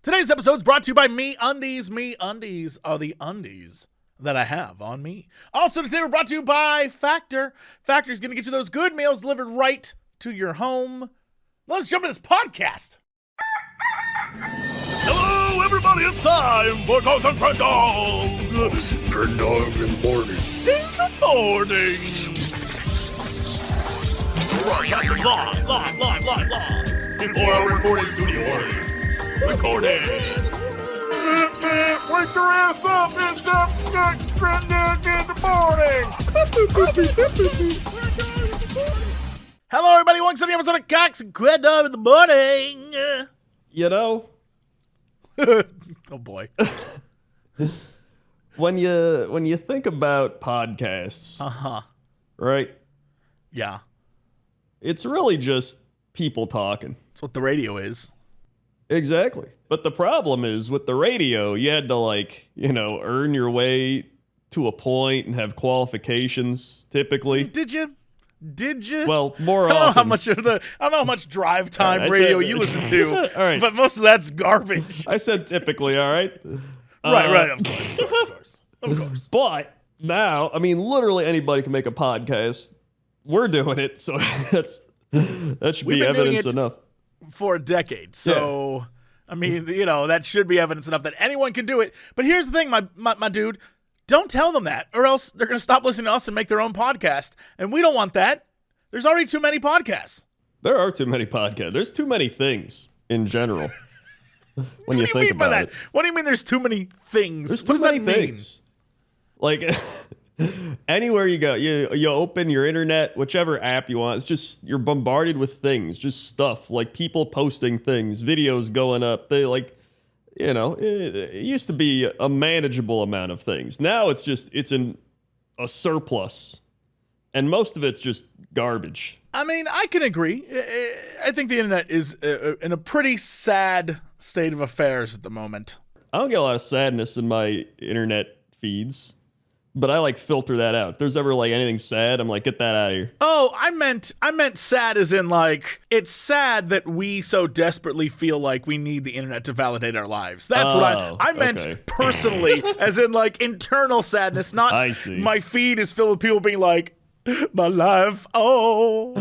Today's episode is brought to you by Me Undies. Me Undies are the undies that I have on me. Also, today we're brought to you by Factor. Factor is going to get you those good meals delivered right to your home. Let's jump into this podcast. Hello, everybody. It's time for Ghost and Crendor. Ghost and Crendor in the morning. In the morning. Live. Before our recording studio audience. Recording. Wake your ass up! It's the Crendor in the morning! Hello, everybody. Welcome to the episode of Cox and Crendor in the morning. You know, Oh, boy. when you think about podcasts, right? Yeah. It's really just people talking. That's what the radio is. Exactly. But the problem is with the radio, you had to earn your way to a point and have qualifications typically. Did you? Well, more I don't know often. I don't know how much drive time I radio said- you listen to. All right. But most of that's garbage. I said typically, all right? Right. Of course. But now, I mean, literally anybody can make a podcast. We're doing it, so that should We've be been doing evidence it enough. For a decade. So, I mean, that should be evidence enough that anyone can do it. But here's the thing, my dude. Don't tell them that, or else they're going to stop listening to us and make their own podcast. And we don't want that. There's already too many podcasts. There are too many podcasts. There's too many things in general. When What you do you think mean by about that? it, What do you mean there's too many things? there's What too does many that mean? things. Like anywhere you go, you open your internet, whichever app you want. It's just you're bombarded with things, just stuff like people posting things, videos going up. They it used to be a manageable amount of things. Now it's in a surplus, and most of it's just garbage. I mean, I can agree. I think the internet is in a pretty sad state of affairs at the moment. I don't get a lot of sadness in my internet feeds, but I filter that out. If there's ever anything sad, I'm like, get that out of here. Oh, I meant sad as in it's sad that we so desperately feel like we need the internet to validate our lives. That's what I meant okay. personally, as in internal sadness, not I see. My feed is filled with people being like, my life, oh,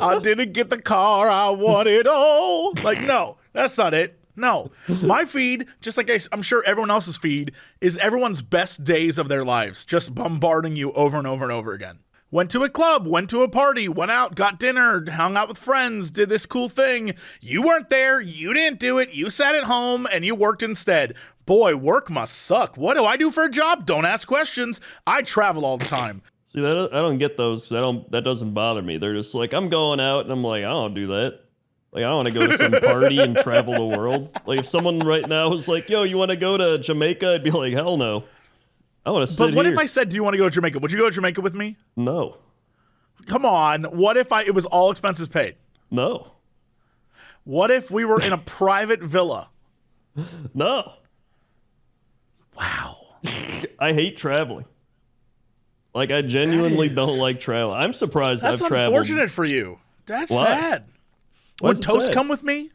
I didn't get the car I wanted, oh. No, that's not it. No, my feed, just like I'm sure everyone else's feed, is everyone's best days of their lives, just bombarding you over and over and over again. Went to a club, went to a party, went out, got dinner, hung out with friends, did this cool thing. You weren't there, you didn't do it, you sat at home, and you worked instead. Boy, work must suck. What do I do for a job? Don't ask questions. I travel all the time. See, I don't get those. That doesn't bother me. They're just I'm going out, and I'm like, I don't do that. I don't want to go to some party and travel the world. If someone right now was like, yo, you want to go to Jamaica? I'd be like, hell no. I want to sit here. But what if I said, do you want to go to Jamaica? Would you go to Jamaica with me? No. Come on. What if it was all expenses paid? No. What if we were in a private villa? No. Wow. I hate traveling. I genuinely don't like traveling. I'm surprised That's I've traveled. unfortunate for you. That's Why? sad. Why Would is it Toast sad? come with me?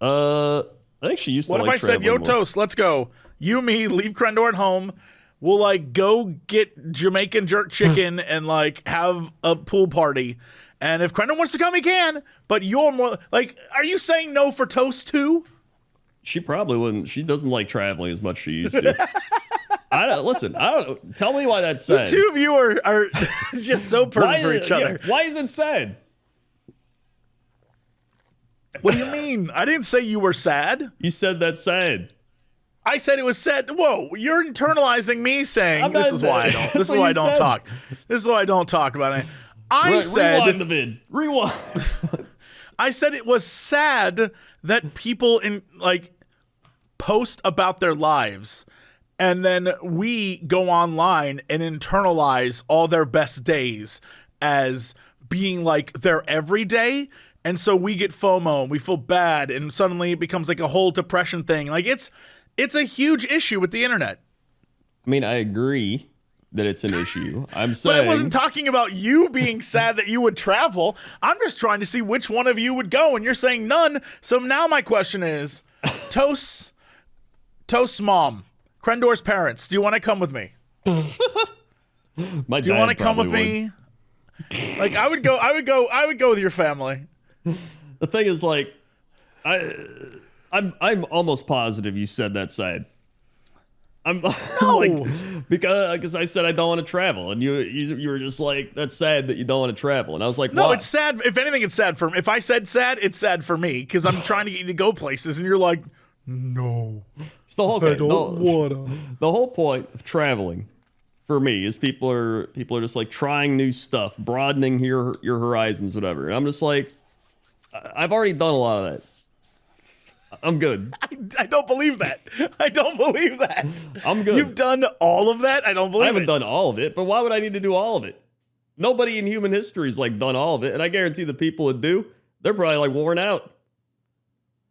I think she used to What if I said, yo, traveling more. Toast, let's go. You, me, leave Crendor at home. We'll go get Jamaican jerk chicken and have a pool party. And if Crendor wants to come, he can. But you're more are you saying no for Toast too? She probably wouldn't. She doesn't like traveling as much as she used to. I don't know. Tell me why that's sad. The two of you are just so perfect for each other. Why is it sad? What do you mean? I didn't say you were sad. You said that's sad. I said it was sad. Whoa, you're internalizing me saying I'm this not- is why I don't. This That's is what why I you don't said. talk. This is why I don't talk about it. I said Rewind the vid. Rewind. I said it was sad that people post about their lives and then we go online and internalize all their best days as being their everyday. And so we get FOMO and we feel bad and suddenly it becomes a whole depression thing. It's a huge issue with the internet. I mean, I agree, that it's an issue. I'm But saying I wasn't talking about you being sad that you would travel. I'm just trying to see which one of you would go, and you're saying none. So now my question is, Toast's mom, Crendor's parents, do you want to come with me? my Do you want to come with me? Like I would go with your family. The thing is, like, I'm almost positive you said that side. I'm like, because I said I don't want to travel, and you were just like, that's sad that you don't want to travel, and I was like, No, why? it's sad. If anything, it's sad for me. If I said sad, it's sad for me because I'm trying to get you to go places, and you're like, no, It's the whole I don't wanna. the whole point of traveling for me is people are just like trying new stuff, broadening your horizons, whatever. And I'm just like, I've already done a lot of that. I'm good. I don't believe that. I don't believe that. I'm good. You've done all of that? I don't believe I haven't it. done all of it, but why would I need to do all of it? Nobody in human history has like done all of it, and I guarantee the people that do, they're probably like worn out.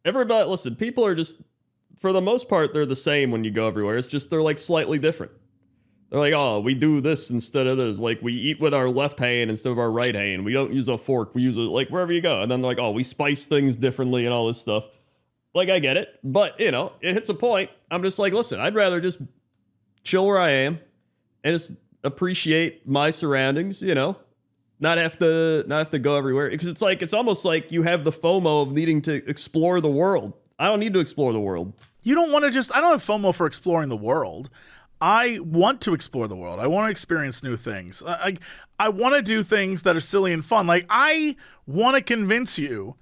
Everybody, listen, people are just, for the most part, they're the same when you go everywhere. It's just they're like slightly different. They're like, oh, we do this instead of this. Like, we eat with our left hand instead of our right hand. We don't use a fork. We use it like wherever you go. And then they're like, oh, we spice things differently and all this stuff. Like, I get it. But, you know, it hits a point. I'm just like, listen, I'd rather just chill where I am and just appreciate my surroundings, you know, not have to go everywhere. Because it's like, it's almost like you have the FOMO of needing to explore the world. I don't need to explore the world. You don't want to just, I don't have FOMO for exploring the world. I want to explore the world. I want to experience new things. I want to do things that are silly and fun. Like, I want to convince you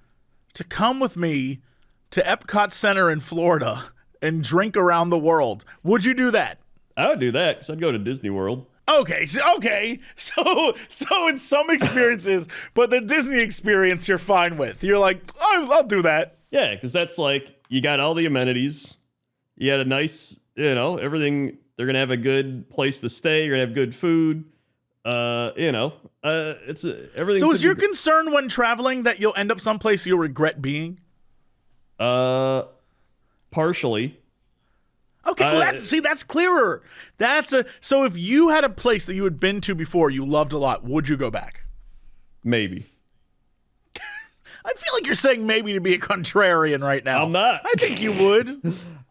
to come with me to Epcot Center in Florida and drink around the world. Would you do that? I would do that because I'd go to Disney World. Okay, so in some experiences, but the Disney experience you're fine with. You're like, I'll do that. Yeah, because that's like, you got all the amenities. You had a nice, you know, everything. They're going to have a good place to stay. You're going to have good food. You know, everything. So is your concern when traveling that you'll end up someplace you'll regret being? Partially. Okay, well, that's clearer. So if you had a place that you had been to before you loved a lot, would you go back? Maybe. I feel like you're saying maybe to be a contrarian right now. I'm not. I think you would.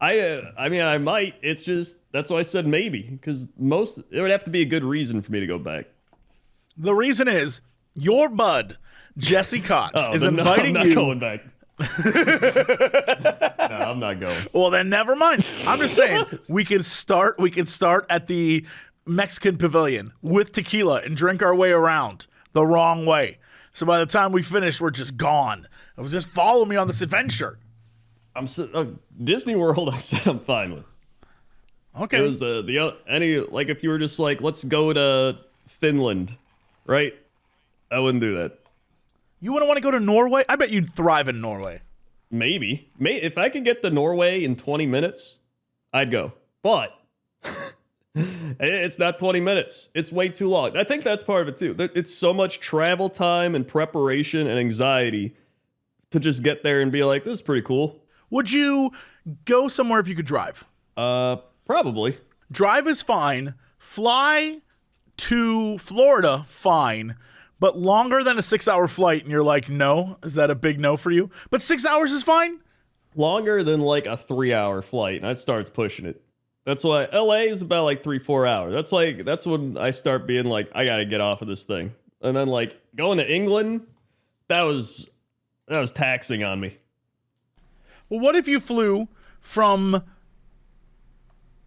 I mean, I might. It's just, that's why I said maybe, because it would have to be a good reason for me to go back. The reason is your bud, Jesse Cox, is I'm inviting not you. going back. No, I'm not going. Well, then never mind. I'm just saying we could start at the Mexican Pavilion with tequila and drink our way around the wrong way. So by the time we finish, we're just gone. Just follow me on this adventure. Disney World, I said I'm fine with. Okay. It was like if you were just like, let's go to Finland, right? I wouldn't do that. You wouldn't want to go to Norway? I bet you'd thrive in Norway. Maybe. If I could get to Norway in 20 minutes, I'd go. But it's not 20 minutes. It's way too long. I think that's part of it too. It's so much travel time and preparation and anxiety to just get there and be like, this is pretty cool. Would you go somewhere if you could drive? Probably. Drive is fine. Fly to Florida, fine. But longer than a 6-hour flight, and you're like, no? Is that a big no for you? But 6 hours is fine? Longer than like a 3-hour flight, and that starts pushing it. That's why LA is about like 3-4 hours. That's when I start being like, I gotta get off of this thing. And then like going to England, that was taxing on me. Well, what if you flew from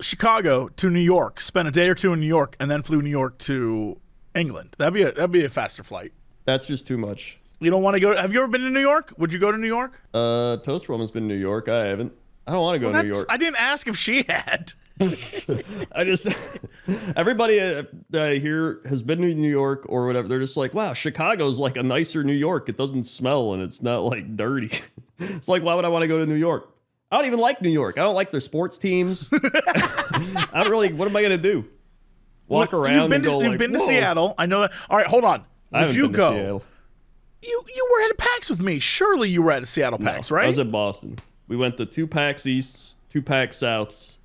Chicago to New York, spent a day or two in New York, and then flew New York to England? That'd be a faster flight. That's just too much. You don't want to go? Have you ever been to New York? Would you go to New York? Toast Woman's been to New York. I haven't. I don't want to go to New York. I didn't ask if she had. Everybody here has been to New York or whatever. They're just like, wow, Chicago's like a nicer New York. It doesn't smell and it's not like dirty. It's like, why would I want to go to New York? I don't even like New York. I don't like their sports teams. I don't really, what am I going to do? Walk around and go like, you've been to whoa. Seattle. I know that. All right, hold on. I haven't been to Seattle. You were at a PAX with me. Surely you were at a Seattle PAX, right? I was at Boston. We went to 2 PAX Easts, 2 PAX Souths.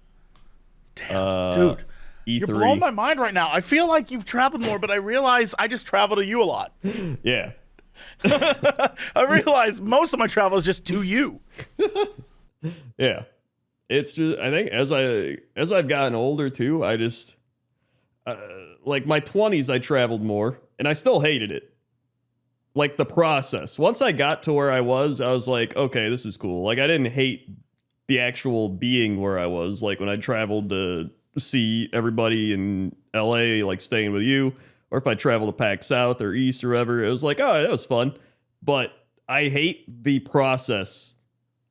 Damn, dude. E3. You're blowing my mind right now. I feel like you've traveled more, but I realize I just travel to you a lot. Yeah. I realize most of my travel is just to you. Yeah. It's just, I think as I've gotten older too, I just like my 20s I traveled more and I still hated it. Like the process. Once I got to where I was like, okay, this is cool. Like I didn't hate the actual being where I was. Like when I traveled to see everybody in LA, like staying with you, or if I traveled to PAX South or East or whatever, it was like, oh, that was fun. But I hate the process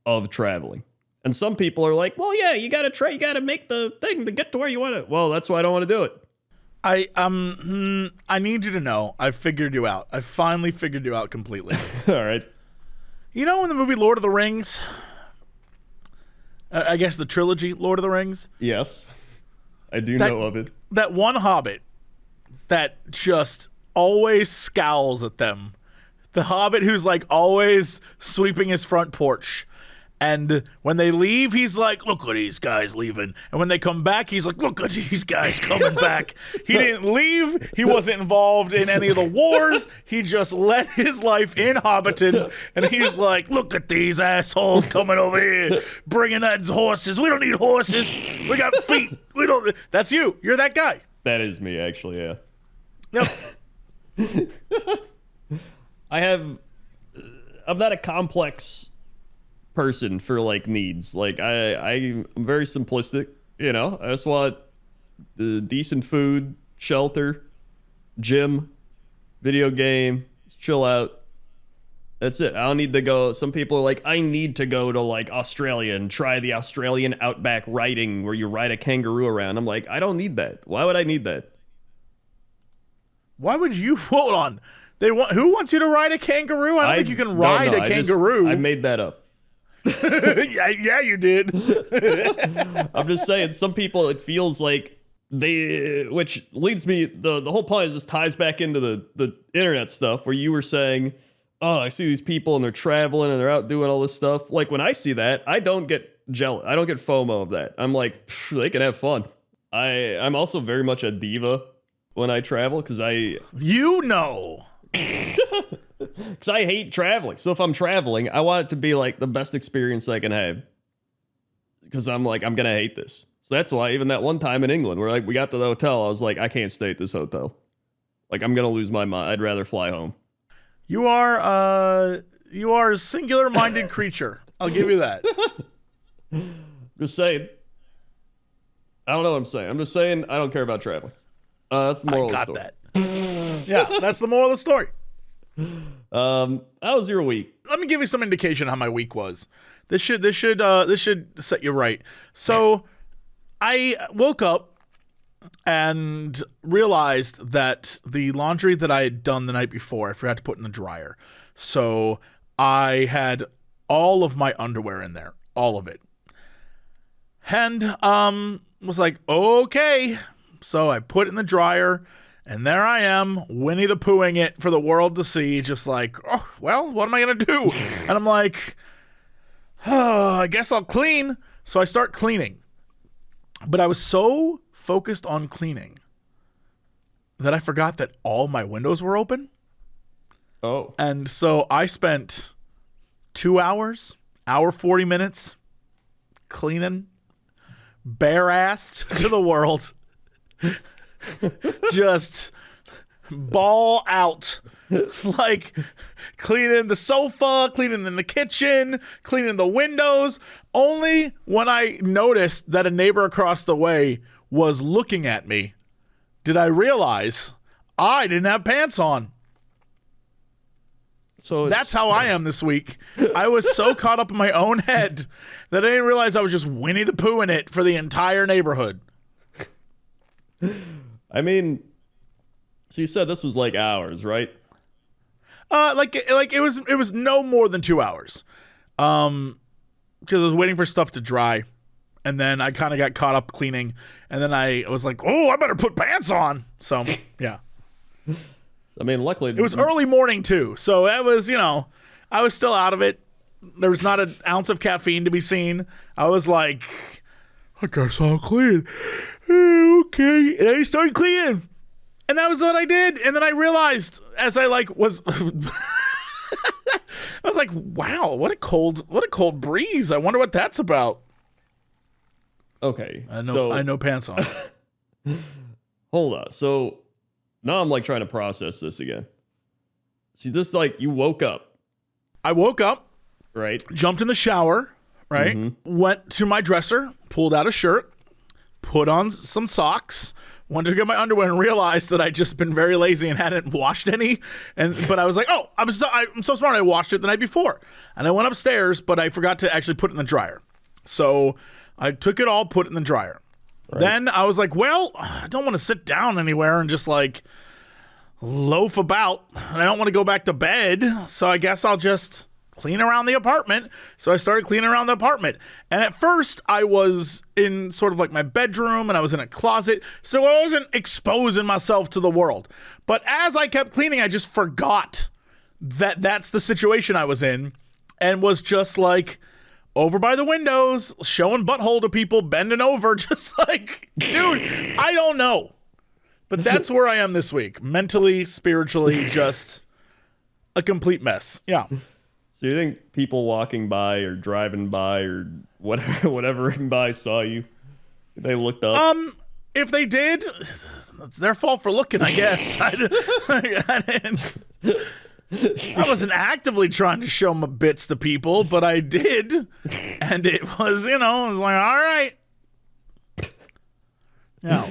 of traveling. And some people are like, well, yeah, you gotta make the thing to get to where you want it. Well, that's why I don't want to do it. I need you to know, I've figured you out. I finally figured you out completely. All right. You know in the movie Lord of the Rings? I guess the trilogy Lord of the Rings? Yes. I do know of it. That one hobbit that just always scowls at them. The hobbit who's like always sweeping his front porch. And when they leave, he's like, look at these guys leaving. And when they come back, he's like, look at these guys coming back. He didn't leave. He wasn't involved in any of the wars. He just led his life in Hobbiton. And he's like, look at these assholes coming over here, bringing that horses. We don't need horses. We got feet. We don't. That's you. You're that guy. That is me, actually, yeah. Yep. I'm not a complex person for like needs. Like I'm very simplistic, you know. I just want the decent food, shelter, gym, video game, just chill out. That's it. I don't need to go. Some people are like, I need to go to like Australia and try the Australian outback riding where you ride a kangaroo around. I'm like, I don't need that. Why would I need that? Why would you? Hold on. Who wants you to ride a kangaroo? I don't think you can ride a kangaroo. I made that up. yeah, you did. I'm just saying, some people, it feels like which leads me, the whole point is this ties back into the internet stuff where you were saying, oh, I see these people and they're traveling and they're out doing all this stuff. Like when I see that, I don't get jealous. I don't get FOMO of that. I'm like, they can have fun. I'm also very much a diva when I travel because because I hate traveling. So if I'm traveling, I want it to be like the best experience I can have. Because I'm like, I'm going to hate this. So that's why even that one time in England where like we got to the hotel, I was like, I can't stay at this hotel. Like I'm going to lose my mind. I'd rather fly home. You are a singular-minded creature. I'll give you that. Just saying. I don't know what I'm saying. I'm just saying I don't care about traveling. That's the moral of the story. That. Yeah, that's the moral of the story. How was your week? Let me give you some indication of how my week was. This should set you right. So I woke up and realized that the laundry that I had done the night before, I forgot to put in the dryer. So I had all of my underwear in there, all of it. And was like, okay. So I put it in the dryer. And there I am, Winnie the Poohing it for the world to see, just like, oh, well, what am I going to do? And I'm like, oh, I guess I'll clean. So I start cleaning. But I was so focused on cleaning that I forgot that all my windows were open. Oh. And so I spent 2 hours, 40 minutes cleaning, bare-assed to the world. Just ball out, like cleaning the sofa, cleaning in the kitchen, cleaning the windows. Only when I noticed that a neighbor across the way was looking at me did I realize I didn't have pants on. So that's how I am this week. I was so caught up in my own head that I didn't realize I was just Winnie the Pooh in it for the entire neighborhood. I mean, so you said this was like hours, right? Like it was no more than 2 hours. Because I was waiting for stuff to dry, and then I kind of got caught up cleaning, and then I was like, oh, I better put pants on. So yeah. I mean, luckily it was early morning too, so that was, I was still out of it. There was not an ounce of caffeine to be seen. I was like, I guess I'll clean. Okay. And I started cleaning. And that was what I did. And then I realized as I was I was like, wow, what a cold breeze. I wonder what that's about. Okay. I know pants on. Hold on. So now I'm like trying to process this again. See, this like you woke up. I woke up, right? Jumped in the shower, right? Went to my dresser, pulled out a shirt, put on some socks, went to get my underwear and realized that I'd just been very lazy and hadn't washed any. But I was like, oh, I'm so smart. I washed it the night before. And I went upstairs, but I forgot to actually put it in the dryer. So I took it all, put it in the dryer. Right. Then I was like, well, I don't want to sit down anywhere and just like loaf about. And I don't want to go back to bed. So I guess I'll just clean around the apartment. So I started cleaning around the apartment. And at first I was in sort of like my bedroom and I was in a closet. So I wasn't exposing myself to the world. But as I kept cleaning, I just forgot that that's the situation I was in and was just like over by the windows, showing butthole to people, bending over, just like, dude, I don't know. But that's where I am this week. Mentally, spiritually, just a complete mess. Yeah. So you think people walking by or driving by or whatever by saw you? They looked up? If they did, it's their fault for looking, I guess. I wasn't actively trying to show my bits to people, but I did. And it was, I was like, all right. Yeah.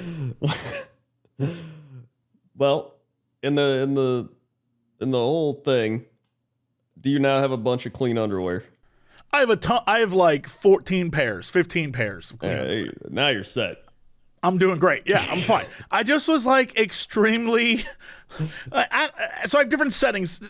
Well, in the whole thing, do you now have a bunch of clean underwear? I have a ton. I have like 14 pairs, 15 pairs of clean underwear. Now you're set. I'm doing great. Yeah, I'm fine. I just was like extremely. So I have different settings.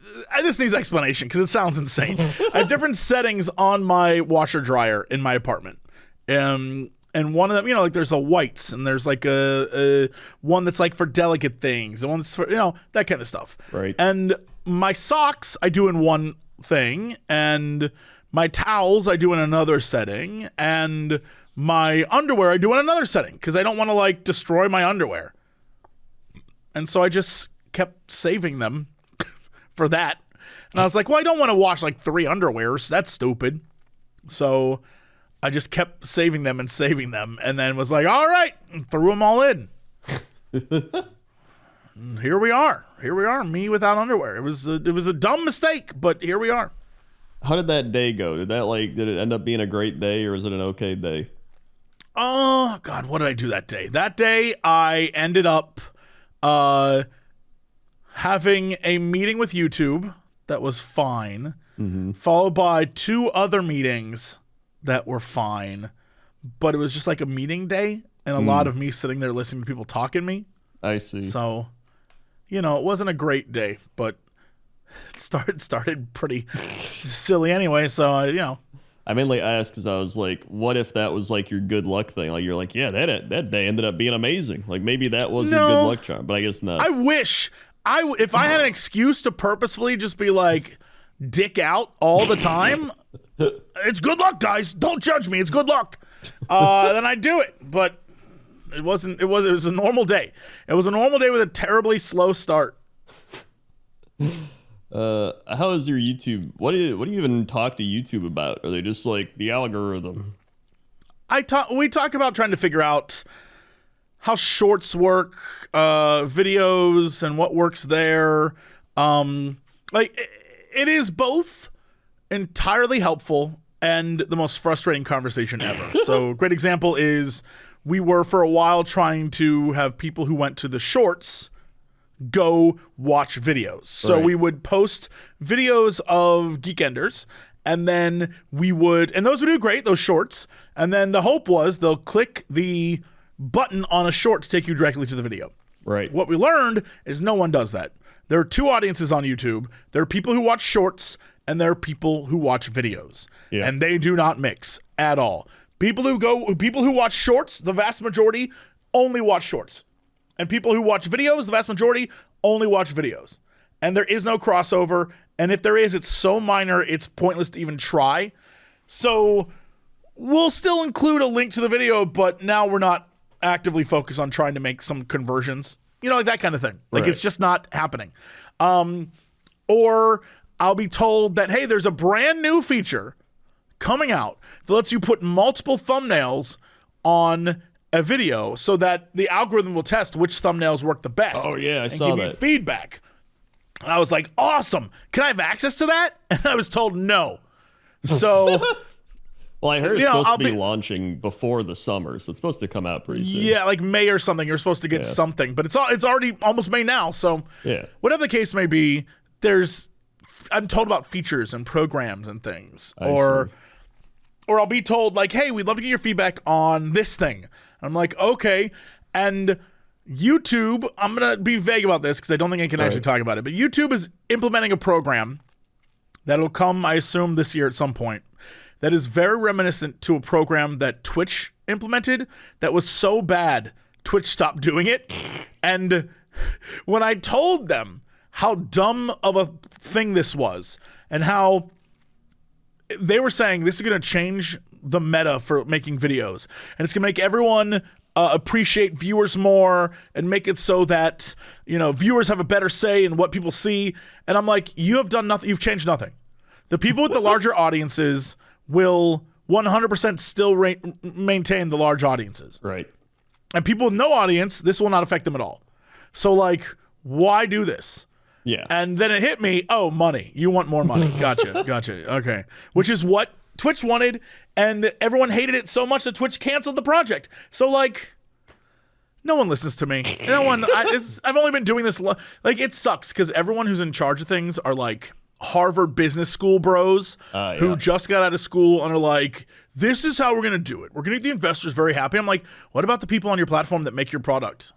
This needs explanation because it sounds insane. I have different settings on my washer dryer in my apartment. And one of them, like there's a whites and there's like a one that's like for delicate things and one that's for, that kind of stuff. Right. And my socks I do in one thing and my towels I do in another setting and my underwear I do in another setting because I don't want to like destroy my underwear. And so I just kept saving them for that. And I was like, well, I don't want to wash like 3 underwears. That's stupid. So I just kept saving them and then was like, all right, and threw them all in. And here we are, me without underwear. It was a dumb mistake, but here we are. How did that day go? Did it end up being a great day or was it an okay day? Oh God, what did I do that day? That day I ended up having a meeting with YouTube that was fine, followed by 2 other meetings that were fine, but it was just like a meeting day and a lot of me sitting there listening to people talking to me. I see. So, it wasn't a great day, but it started pretty silly anyway. So, I mainly asked because I was like, what if that was like your good luck thing? Like you're like, yeah, that day ended up being amazing. Like maybe that was your good luck charm, but I guess not. I wish if I had an excuse to purposefully just be like dick out all the time. It's good luck, guys. Don't judge me. It's good luck. Then I'd do it. But it wasn't. It was a normal day. It was a normal day with a terribly slow start. How is your YouTube? What do you even talk to YouTube about? Are they just like the algorithm? We talk about trying to figure out how shorts work, videos, and what works there. It is both entirely helpful and the most frustrating conversation ever. So, a great example is we were for a while trying to have people who went to the shorts go watch videos. So right. We would post videos of Geekenders, and then and those would do great, those shorts. And then the hope was they'll click the button on a short to take you directly to the video. Right. What we learned is no one does that. There are 2 audiences on YouTube. There are people who watch shorts, and there are people who watch videos. Yeah. And they do not mix at all. People who watch shorts, the vast majority only watch shorts. And people who watch videos, the vast majority only watch videos. And there is no crossover. And if there is, it's so minor, it's pointless to even try. So we'll still include a link to the video, but now we're not actively focused on trying to make some conversions. You know, like that kind of thing. Like, it's just not happening. Or I'll be told that, hey, there's a brand new feature coming out that lets you put multiple thumbnails on a video so that the algorithm will test which thumbnails work the best. Oh, yeah, I and saw give that. you feedback. And I was like, awesome. Can I have access to that? And I was told no. So... Well, I heard it's supposed to be launching before the summer, so it's supposed to come out pretty soon. Yeah, like May or something. You're supposed to get something, but it's already almost May now. So whatever the case may be, I'm told about features and programs and things, or I'll be told like, hey, we'd love to get your feedback on this thing. I'm like, okay, and YouTube. I'm gonna be vague about this because I don't think I can actually talk about it. But YouTube is implementing a program that'll come, I assume, this year at some point. That is very reminiscent to a program that Twitch implemented that was so bad, Twitch stopped doing it. And when I told them how dumb of a thing this was and how they were saying this is going to change the meta for making videos and it's going to make everyone appreciate viewers more and make it so that, you know, viewers have a better say in what people see. And I'm like, you have done nothing. You've changed nothing. The people with the larger audiences will 100% still maintain the large audiences. Right. And people with no audience, this will not affect them at all. So, like, why do this? Yeah. And then it hit me, oh, money. You want more money. Gotcha. Okay. Which is what Twitch wanted, and everyone hated it so much that Twitch canceled the project. So, like, no one listens to me. No one. I've only been doing this. Like, it sucks because everyone who's in charge of things are, like, Harvard Business School bros who just got out of school and are like, this is how we're going to do it. We're going to get the investors very happy. I'm like, what about the people on your platform that make your product?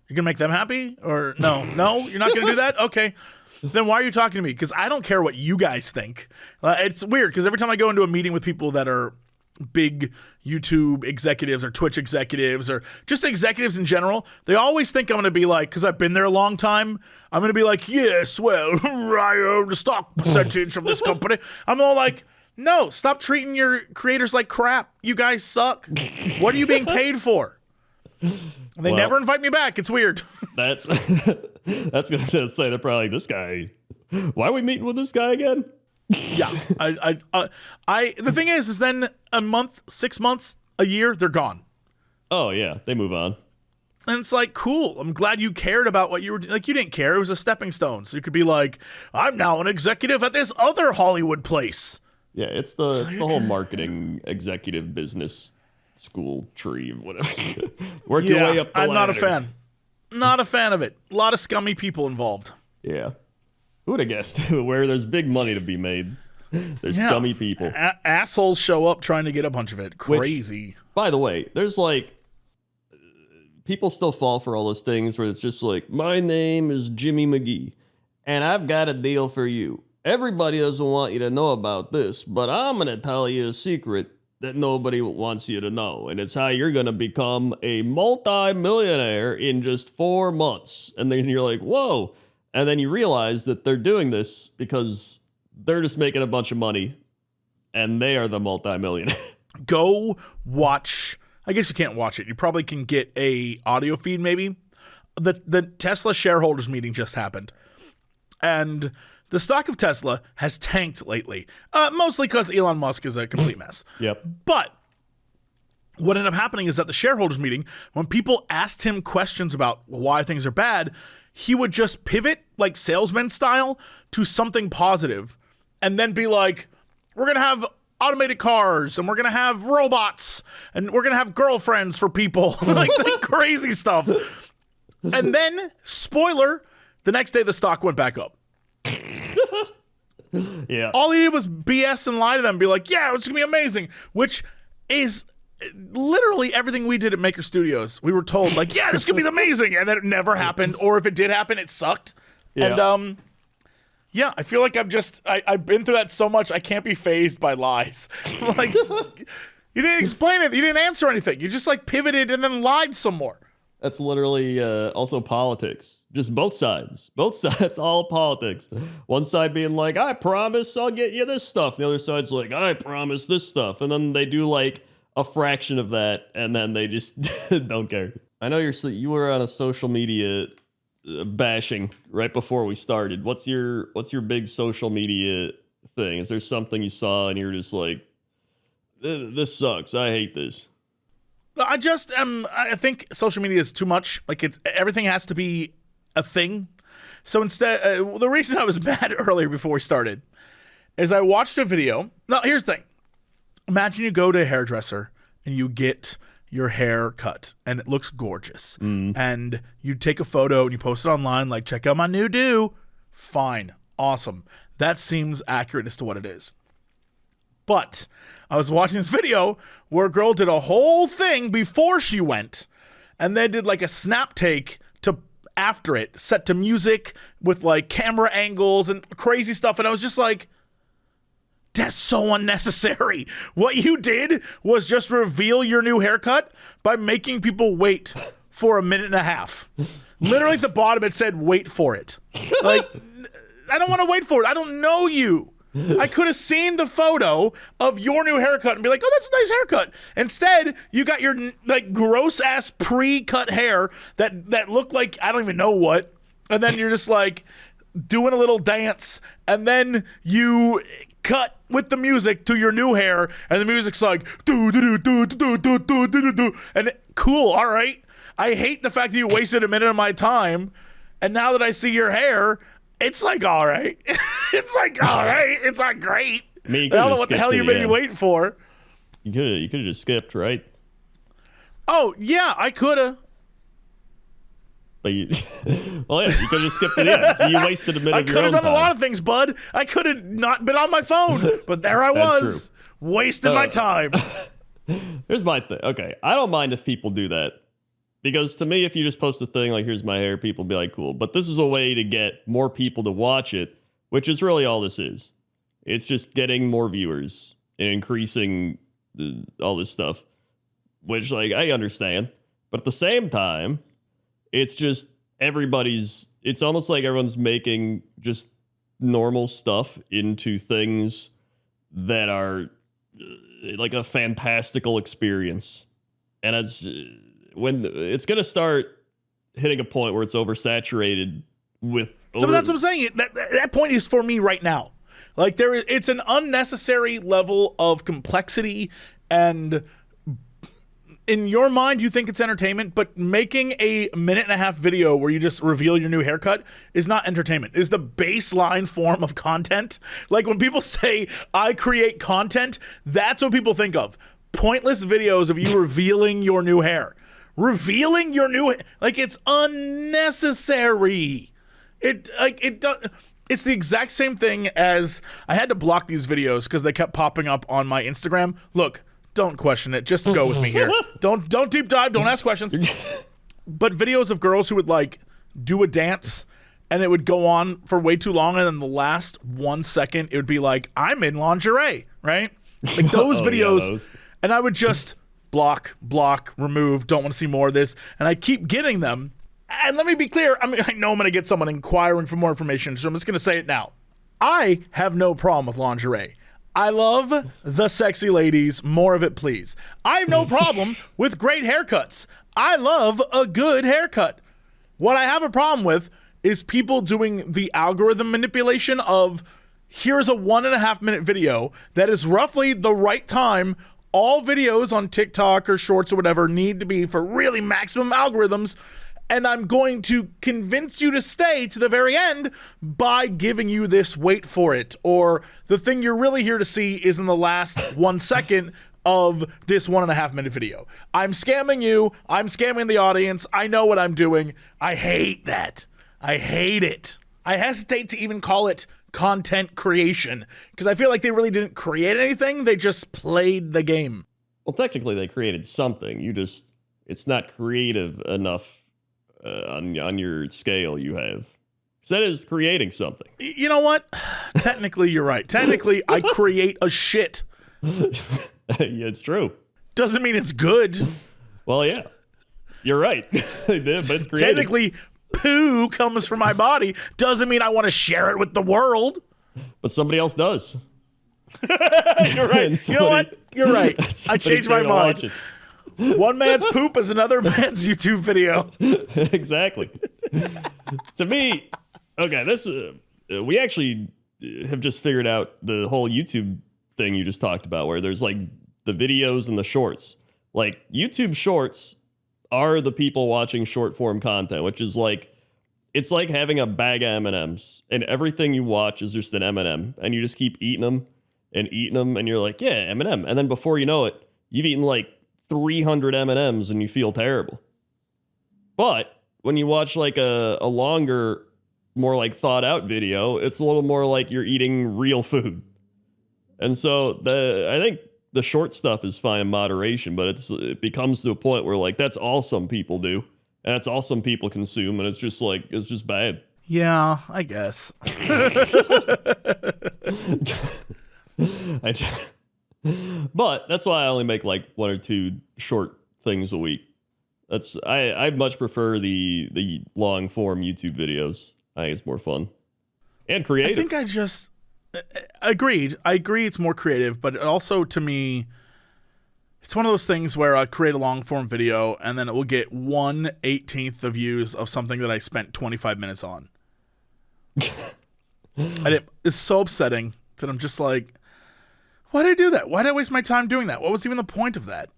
You're going to make them happy? Or no, you're not going to do that? Okay. Then why are you talking to me? Because I don't care what you guys think. It's weird because every time I go into a meeting with people that are big YouTube executives or Twitch executives or just executives in general, they always think I'm going to be like, because I've been there a long time, I'm going to be like, yes, well, I own the stock percentage of this company. I'm all like, no, stop treating your creators like crap. You guys suck. What are you being paid for? And they never invite me back. It's weird. That's going to say they're probably like, this guy, why are we meeting with this guy again? Yeah, the thing is then a month, 6 months, a year, they're gone. Oh yeah, they move on. And it's like, cool. I'm glad you cared about what you were like. You didn't care. It was a stepping stone. So you could be like, I'm now an executive at this other Hollywood place. Yeah, it's the whole marketing executive business school tree, whatever. Work your way up the ladder. I'm not a fan. Not a fan of it. A lot of scummy people involved. Yeah. Who would have guessed? Where there's big money to be made, there's scummy people. Assholes show up trying to get a bunch of it. Crazy. Which, by the way, there's like, people still fall for all those things where it's just like, my name is Jimmy McGee, and I've got a deal for you. Everybody doesn't want you to know about this, but I'm going to tell you a secret that nobody wants you to know, and it's how you're going to become a multi-millionaire in just 4 months. And then you're like, whoa. And then you realize that they're doing this because they're just making a bunch of money and they are the multimillionaire. Go watch. I guess you can't watch it. You probably can get a audio feed maybe. The Tesla shareholders meeting just happened. And the stock of Tesla has tanked lately. Mostly because Elon Musk is a complete mess. Yep. But what ended up happening is at the shareholders meeting, when people asked him questions about why things are bad, he would just pivot, like salesman style, to something positive and then be like, we're going to have automated cars and we're going to have robots and we're going to have girlfriends for people. like crazy stuff. And then, spoiler, the next day the stock went back up. Yeah. All he did was BS and lie to them and be like, yeah, it's going to be amazing, which is literally everything we did at Maker Studios. We were told like, yeah, this could be amazing, and then it never happened, or if it did happen, it sucked. Yeah. And yeah, I feel like I've been through that so much I can't be fazed by lies. Like, you didn't explain it, you didn't answer anything, you just like pivoted and then lied some more. That's literally also politics. Just both sides. Both sides, all politics. One side being like, I promise I'll get you this stuff. The other side's like, I promise this stuff. And then they do like a fraction of that, and then they just don't care. I know you were on a social media bashing right before we started. What's your big social media thing? Is there something you saw and you're just like, this sucks, I hate this? I think social media is too much. Like, everything has to be a thing. So instead, the reason I was mad earlier before we started is I watched a video. Now, here's the thing. Imagine you go to a hairdresser and you get your hair cut and it looks gorgeous. And you take a photo and you post it online, like, check out my new do. Fine. Awesome. That seems accurate as to what it is. But I was watching this video where a girl did a whole thing before she went and then did like a snap take to after it, set to music with like camera angles and crazy stuff. And I was just like, that's so unnecessary. What you did was just reveal your new haircut by making people wait for a minute and a half. Literally at the bottom it said, wait for it. Like, I don't want to wait for it. I don't know you. I could have seen the photo of your new haircut and be like, oh, that's a nice haircut. Instead, you got your like gross ass pre-cut hair that looked like I don't even know what. And then you're just like doing a little dance. And then you cut with the music to your new hair. And the music's like, do, do, do, do, do, do, do, do. And cool, all right. I hate the fact that you wasted a minute of my time. And now that I see your hair, it's like, all right. It's like, all right. It's not great. I mean, I don't know what the hell you made me wait for. You could have just skipped, right? Oh, yeah, I could have. But well, yeah, you could have just skipped it in. So you wasted a minute of your own time. I could have done a lot of things, bud. I could have not been on my phone, but there I was, wasting my time. Here's my thing. Okay, I don't mind if people do that. Because to me, if you just post a thing like, here's my hair, people be like, cool. But this is a way to get more people to watch it, which is really all this is. It's just getting more viewers and increasing all this stuff, which, like, I understand. But at the same time, it's just it's almost like everyone's making just normal stuff into things that are like a fantastical experience. And it's when it's going to start hitting a point where it's oversaturated with... No, but that's what I'm saying. That point is for me right now. Like, it's an unnecessary level of complexity, and in your mind, you think it's entertainment, but making a minute and a half video where you just reveal your new haircut is not entertainment. It's the baseline form of content. Like, when people say, I create content, that's what people think of. Pointless videos of you revealing your new hair. Revealing your new, like, it's unnecessary. It's the exact same thing as I had to block these videos because they kept popping up on my Instagram. Look, don't question it. Just go with me here. Don't deep dive. Don't ask questions. But videos of girls who would like do a dance and it would go on for way too long, and then the last 1 second it would be like, I'm in lingerie, right? Like those videos, those. And I would just block, remove, don't want to see more of this. And I keep getting them. And let me be clear. I mean, I know I'm going to get someone inquiring for more information, so I'm just going to say it now. I have no problem with lingerie. I love the sexy ladies. More of it, please. I have no problem with great haircuts. I love a good haircut. What I have a problem with is people doing the algorithm manipulation of, here's a 1.5 minute video that is roughly the right time. All videos on TikTok or Shorts or whatever need to be for really maximum algorithms, and I'm going to convince you to stay to the very end by giving you this wait for it, or the thing you're really here to see is in the last 1 second of this 1.5 minute video. I'm scamming you. I'm scamming the audience. I know what I'm doing. I hate that. I hate it. I hesitate to even call it content creation because I feel like they really didn't create anything. They just played the game. Well, technically they created something. It's not creative enough on your scale you have. Because that is creating something. You know what? Technically, you're right. Technically, I create a shit. Yeah, it's true. Doesn't mean it's good. Well, yeah. You're right. They did, but it's creative. Technically, poo comes from my body. Doesn't mean I want to share it with the world. But somebody else does. You're right. You know what? You're right. I changed my mind. One man's poop is another man's YouTube video. Exactly. To me, okay, this we actually have just figured out the whole YouTube thing you just talked about, where there's like the videos and the shorts. Like YouTube shorts are the people watching short form content, which is like, it's like having a bag of M&Ms and everything you watch is just an M&M and you just keep eating them and you're like, yeah, M&M. And then before you know it, you've eaten like 300 M&Ms and you feel terrible. But when you watch like a longer, more like thought out video, it's a little more like you're eating real food. And so I think the short stuff is fine in moderation, but it becomes to a point where like that's all some people do. And that's all some people consume, and it's just bad. Yeah, I guess. But that's why I only make like 1 or 2 short things a week. I much prefer the long form YouTube videos. I think it's more fun and creative. I think I just agreed. I agree it's more creative, but also to me, it's one of those things where I create a long form video and then it will get 1/18 of views of something that I spent 25 minutes on. And it's so upsetting that I'm just like, why did I do that? Why did I waste my time doing that? What was even the point of that?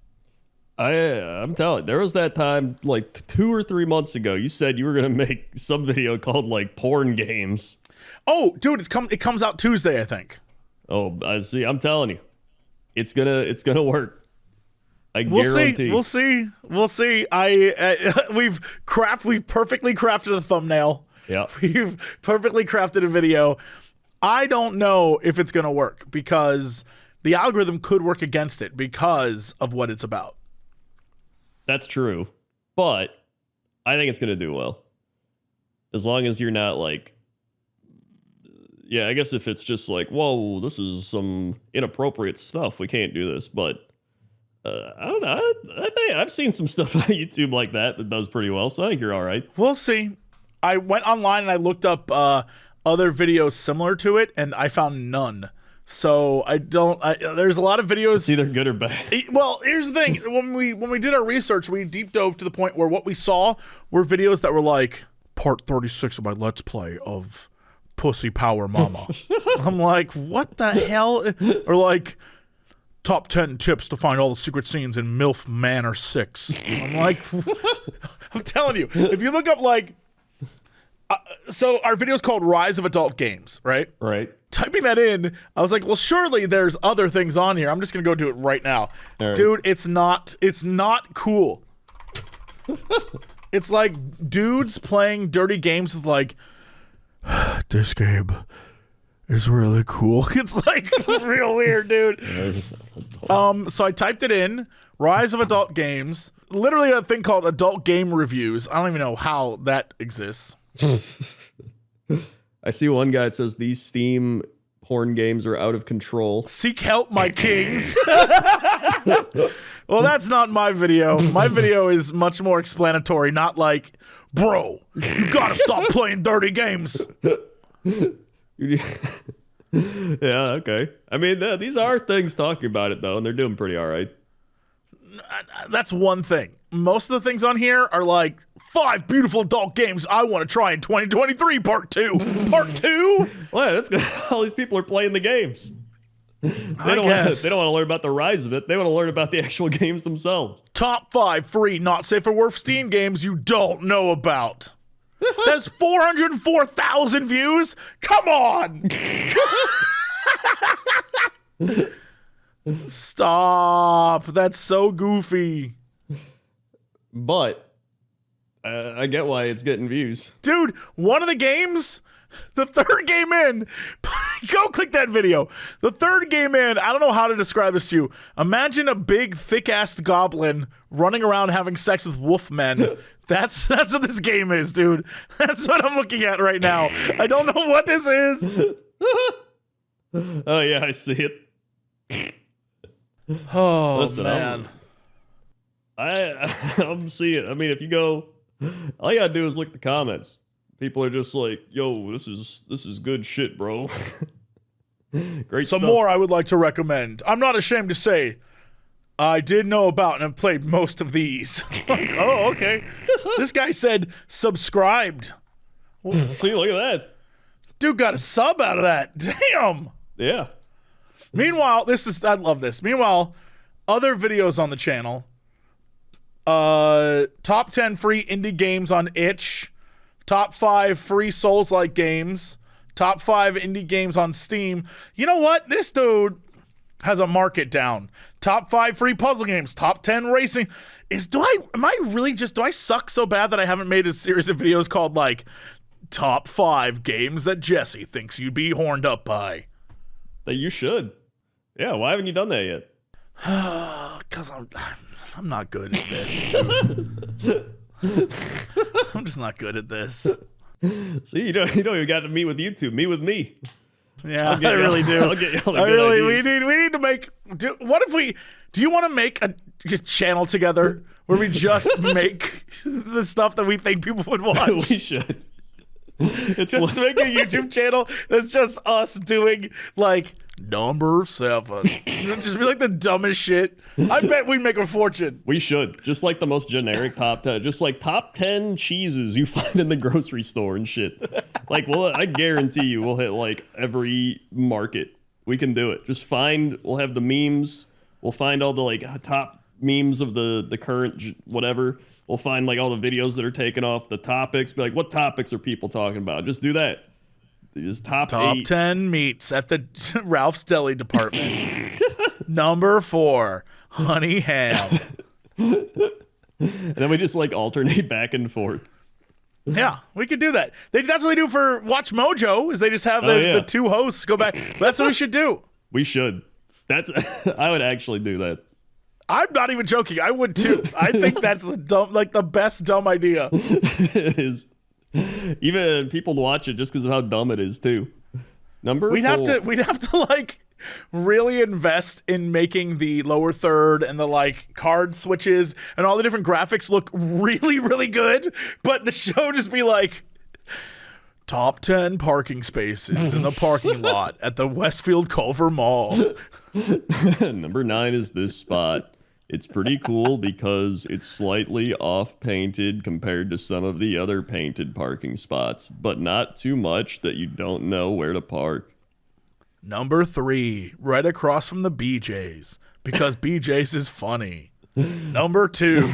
I'm telling you, there was that time like 2 or 3 months ago, you said you were going to make some video called like porn games. Oh, dude, it comes out Tuesday, I think. Oh, I see. I'm telling you, it's gonna work. I guarantee. We'll see. We've perfectly crafted a thumbnail. Yeah. We've perfectly crafted a video. I don't know if it's going to work because the algorithm could work against it because of what it's about. That's true. But I think it's going to do well. As long as you're not like, yeah, I guess if it's just like, whoa, this is some inappropriate stuff, we can't do this. But I don't know. I think I've seen some stuff on YouTube like that does pretty well, so I think you're all right. We'll see. I went online and I looked up other videos similar to it, and I found none. So there's a lot of videos. It's either good or bad. Well, here's the thing. When we did our research, we deep dove to the point where what we saw were videos that were like, part 36 of my Let's Play of Pussy Power Mama. I'm like, what the hell? Or like, top 10 tips to find all the secret scenes in MILF Manor 6. I'm like, I'm telling you, if you look up like, so our video's called Rise of Adult Games, right? Right. Typing that in, I was like, well, surely there's other things on here. I'm just going to go do it right now. Right. Dude, it's not cool. It's like dudes playing dirty games with like, this game is really cool. It's like real weird, dude. So I typed it in, Rise of Adult Games, literally a thing called Adult Game Reviews. I don't even know how that exists. I see one guy that says these Steam porn games are out of control. Seek help, my kings. Well, that's not my video. My video is much more explanatory, not like, bro, you gotta stop playing dirty games. Yeah, okay. I mean, these are things talking about it, though, and they're doing pretty all right. That's one thing. Most of the things on here are like 5 beautiful adult games I want to try in 2023, part 2. Part 2? Well, yeah, that's good. All these people are playing the games. They don't want to learn about the rise of it. They want to learn about the actual games themselves. Top 5 free not safe for work Steam games you don't know about. That's 404,000 views? Come on! Stop. That's so goofy. But I get why it's getting views. Dude, one of the games, the third game in, go click that video. The third game in, I don't know how to describe this to you. Imagine a big, thick-assed goblin running around having sex with wolf men. That's what this game is, dude. That's what I'm looking at right now. I don't know what this is. Oh, yeah, I see it. Oh, Listen, man. I'm seeing. I mean, if you go, all you gotta do is look at the comments. People are just like, "Yo, this is good shit, bro." Great Some stuff. more I would like to recommend. I'm not ashamed to say I did know about and have played most of these. Like, oh, okay. This guy said subscribed. See, look at that. Dude got a sub out of that. Damn. Yeah. Meanwhile, I love this. Meanwhile, other videos on the channel. Top 10 free indie games on itch. Top 5 free Souls-like games. Top 5 indie games on Steam. You know what? This dude has a market down. Top 5 free puzzle games. Top 10 racing. Do I suck so bad that I haven't made a series of videos called like top 5 games that Jesse thinks you'd be horned up by? That you should. Yeah, why haven't you done that yet? Because I'm not good at this. I'm just not good at this. See, you got to meet with YouTube. Meet with me. Yeah, I really do. I'll get y'all the good ideas. We need to make. Do you want to make a channel together where we just make the stuff that we think people would watch? We should. It's Just make a YouTube channel that's just us doing like number 7. Just be like the dumbest shit. I bet we'd make a fortune. We should. Just like the most generic top 10. Just like top 10 cheeses you find in the grocery store and shit. Like, well, I guarantee you we'll hit like every market. We can do it. We'll have the memes. We'll find all the like top memes of the current whatever. We'll find like all the videos that are taken off the topics. Be like, what topics are people talking about? Just do that. Just top 8. 10 meats at the Ralph's Deli department. Number 4, honey ham. And then we just like alternate back and forth. Yeah, we could do that. That's what they do for Watch Mojo. Is they just have the 2 hosts go back. That's what we should do. We should. I would actually do that. I'm not even joking. I would too. I think that's the best dumb idea. It is. Even people watch it just because of how dumb it is too. We'd have to like really invest in making the lower third and the like card switches and all the different graphics look really, really good. But the show just be like top 10 parking spaces in the parking lot at the Westfield Culver Mall. Number 9 is this spot. It's pretty cool because it's slightly off-painted compared to some of the other painted parking spots, but not too much that you don't know where to park. Number 3, right across from the BJ's, because BJ's is funny. Number 2.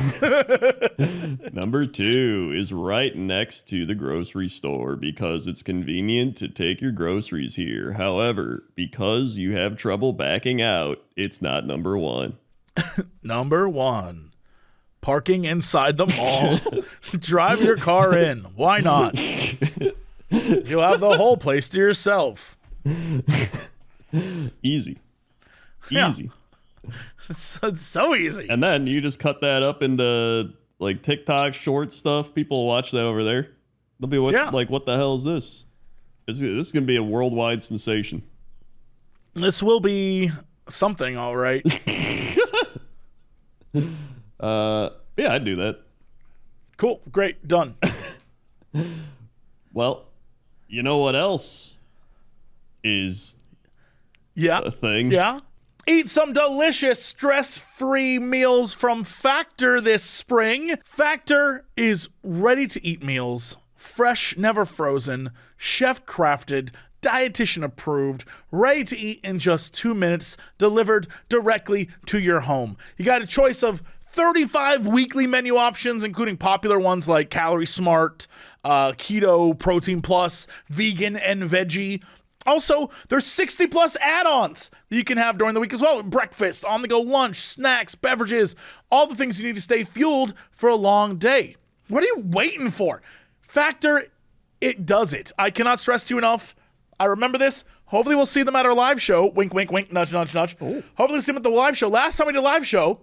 Number 2 is right next to the grocery store because it's convenient to take your groceries here. However, because you have trouble backing out, it's not number 1. Number 1, parking inside the mall. Drive your car in. Why not? You'll have the whole place to yourself. Easy. Yeah. Easy. It's so easy. And then you just cut that up into like TikTok short stuff. People will watch that over there. They'll be what the hell is this? This is going to be a worldwide sensation. This will be something, all right. Yeah, I'd do that. Cool. Great. Done. Well, you know what else is a thing? Yeah. Eat some delicious, stress-free meals from Factor this spring. Factor is ready-to-eat meals, fresh, never frozen, chef-crafted, dietitian-approved, ready to eat in just 2 minutes, delivered directly to your home. You got a choice of 35 weekly menu options, including popular ones like Calorie Smart, Keto, Protein Plus, Vegan, and Veggie. Also, there's 60 plus add-ons that you can have during the week as well. Breakfast, on-the-go lunch, snacks, beverages, all the things you need to stay fueled for a long day. What are you waiting for? Factor, it does it. I cannot stress to you enough. I remember this. Hopefully we'll see them at our live show. Wink, wink, wink, nudge, nudge, nudge. Ooh. Hopefully we'll see them at the live show. Last time we did a live show,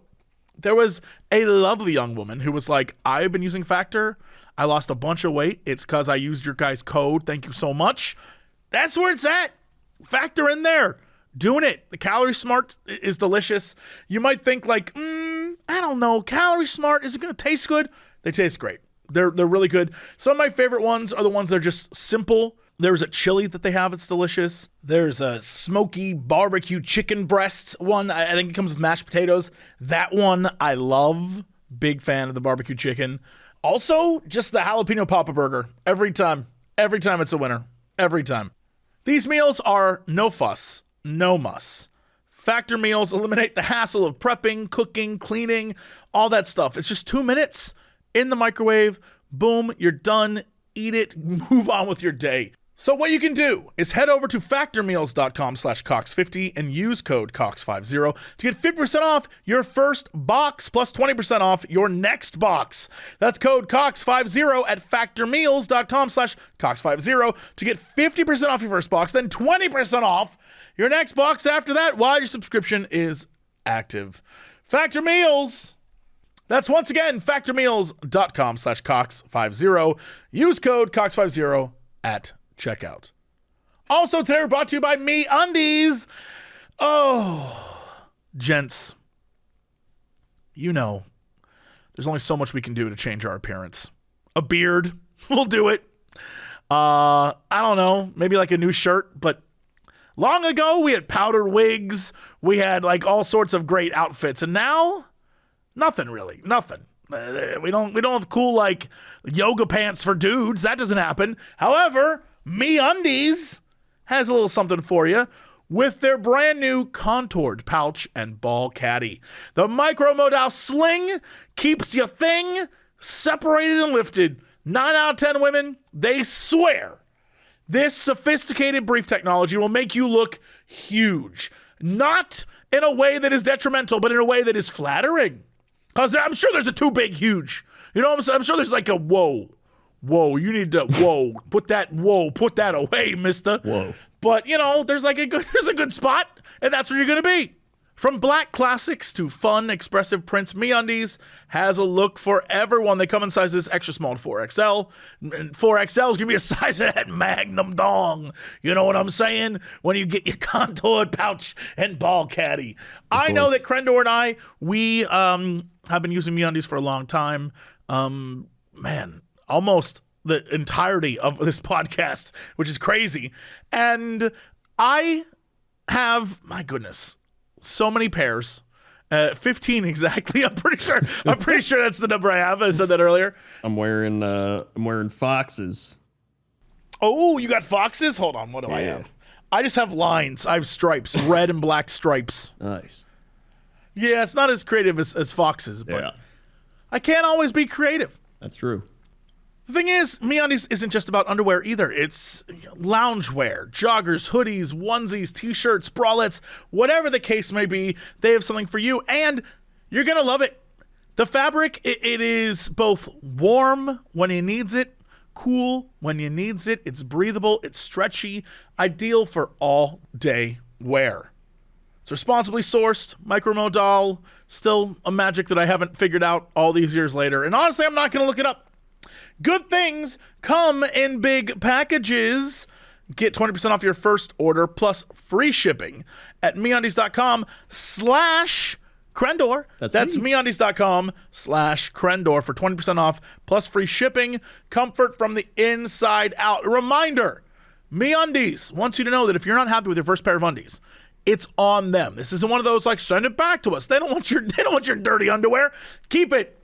there was a lovely young woman who was like, I've been using Factor. I lost a bunch of weight. It's because I used your guys' code. Thank you so much. That's where it's at. Factor in there. Doing it. The Calorie Smart is delicious. You might think like, I don't know, Calorie Smart, is it going to taste good? They taste great. They're really good. Some of my favorite ones are the ones that are just simple. There's a chili that they have. It's delicious. There's a smoky barbecue chicken breast one. I think it comes with mashed potatoes. That one I love. Big fan of the barbecue chicken. Also, just the jalapeno Papa Burger. Every time. Every time it's a winner. Every time. These meals are no fuss, no muss. Factor meals eliminate the hassle of prepping, cooking, cleaning, all that stuff. It's just 2 minutes in the microwave. Boom, you're done. Eat it. Move on with your day. So what you can do is head over to factormeals.com/Cox50 and use code Cox50 to get 50% off your first box plus 20% off your next box. That's code Cox50 at factormeals.com/Cox50 to get 50% off your first box, then 20% off your next box after that while your subscription is active. Factor Meals. That's once again factormeals.com/Cox50. Use code Cox50 at checkout. Also today we're brought to you by MeUndies. Oh, gents, you know, there's only so much we can do to change our appearance. A beard, we'll do it. I don't know, maybe like a new shirt, but long ago we had powdered wigs, we had like all sorts of great outfits, and now nothing really, nothing. We don't have cool like yoga pants for dudes. That doesn't happen. However, MeUndies has a little something for you with their brand new contoured pouch and ball caddy. The micromodal sling keeps your thing separated and lifted. 9 out of 10 women, they swear this sophisticated brief technology will make you look huge. Not in a way that is detrimental, but in a way that is flattering. Because I'm sure there's a too big huge. You know what I'm saying? I'm sure there's like a whoa, you need to, put that away, mister. Whoa. But, you know, there's a good spot, and that's where you're going to be. From black classics to fun, expressive prints, MeUndies has a look for everyone. They come in sizes extra small to 4XL. And 4XL is going to be a size of that Magnum dong. You know what I'm saying? When you get your contoured pouch and ball caddy. I know that Crendor and I, we have been using MeUndies for a long time. Almost the entirety of this podcast, which is crazy. And I have, my goodness, so many pairs, 15 exactly. I'm pretty sure that's the number I have. I said that earlier. I'm wearing Foxes. Oh, you got Foxes? Hold on. What do I have? I just have lines. I have stripes, red and black stripes. Nice. Yeah, it's not as creative as Foxes, but I can't always be creative. That's true. The thing is, MeUndies isn't just about underwear either. It's loungewear, joggers, hoodies, onesies, t-shirts, bralettes, whatever the case may be. They have something for you, and you're going to love it. The fabric, it is both warm when you needs it, cool when you needs it. It's breathable, it's stretchy, ideal for all day wear. It's responsibly sourced, micromodal, still a magic that I haven't figured out all these years later. And honestly, I'm not going to look it up. Good things come in big packages. Get 20% off your first order plus free shipping at MeUndies.com/Crendor. That's MeUndies.com/Crendor for 20% off plus free shipping. Comfort from the inside out. Reminder, MeUndies wants you to know that if you're not happy with your first pair of undies, it's on them. This isn't one of those like send it back to us. They don't want your dirty underwear. Keep it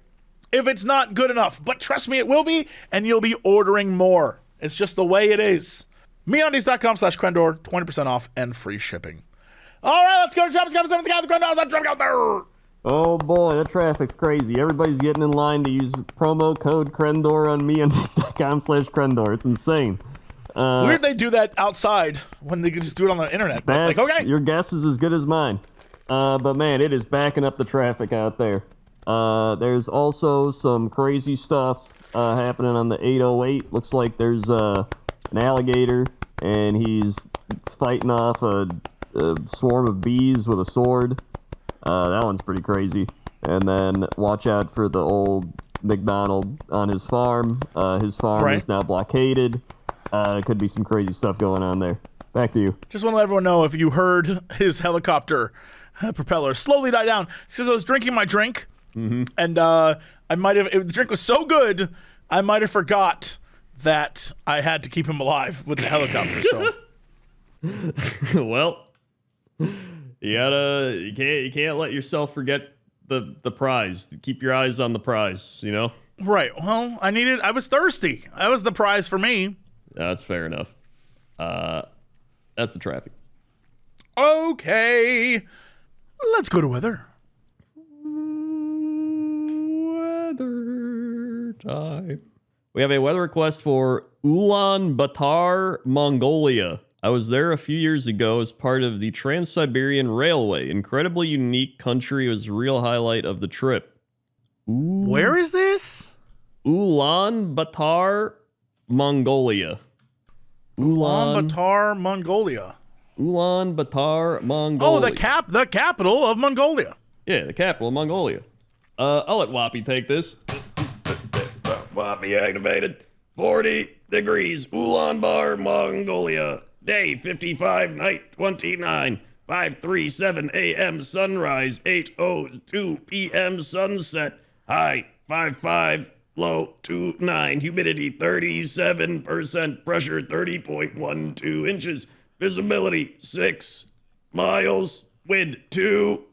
if it's not good enough. But trust me, it will be, and you'll be ordering more. It's just the way it is. MeUndies.com/Crendor, 20% off and free shipping. All right, let's go to Travis. Got the guy, the Crendor's on traffic out there. Oh boy, that traffic's crazy. Everybody's getting in line to use promo code Crendor on MeUndies.com/Crendor. It's insane. Weird they do that outside when they can just do it on the internet. That's, like, okay. Your guess is as good as mine. But man, it is backing up the traffic out there. There's also some crazy stuff happening on the 808. Looks like there's an alligator, and he's fighting off a swarm of bees with a sword. That one's pretty crazy. And then watch out for the old McDonald on his farm. His farm is now blockaded. Could be some crazy stuff going on there. Back to you. Just want to let everyone know if you heard his helicopter propeller slowly die down. He says I was drinking my drink, and I might have. The drink was so good, I might have forgot that I had to keep him alive with the helicopter. So, Well, you can't let yourself forget the prize. Keep your eyes on the prize. You know. right. Well, I was thirsty. That was the prize for me. That's fair enough. That's the traffic. Okay, let's go to weather. Weather time. We have a weather request for Ulaanbaatar, Mongolia. I was there a few years ago as part of the Trans-Siberian Railway. Incredibly unique country. It was a real highlight of the trip. Where is this? Ulaanbaatar, Mongolia. Ulaanbaatar, Mongolia. Ulaanbaatar, Mongolia. Oh, the capital of Mongolia. Yeah, the capital of Mongolia. I'll let Whoppy take this. Whoppy activated. 40 degrees. Ulaanbaatar, Mongolia. Day 55, night 29. 5:37 a.m. sunrise. 8:02 p.m. sunset. High 55, low 29. Humidity 37%. Pressure 30.12 inches. Visibility 6 miles. Wind 2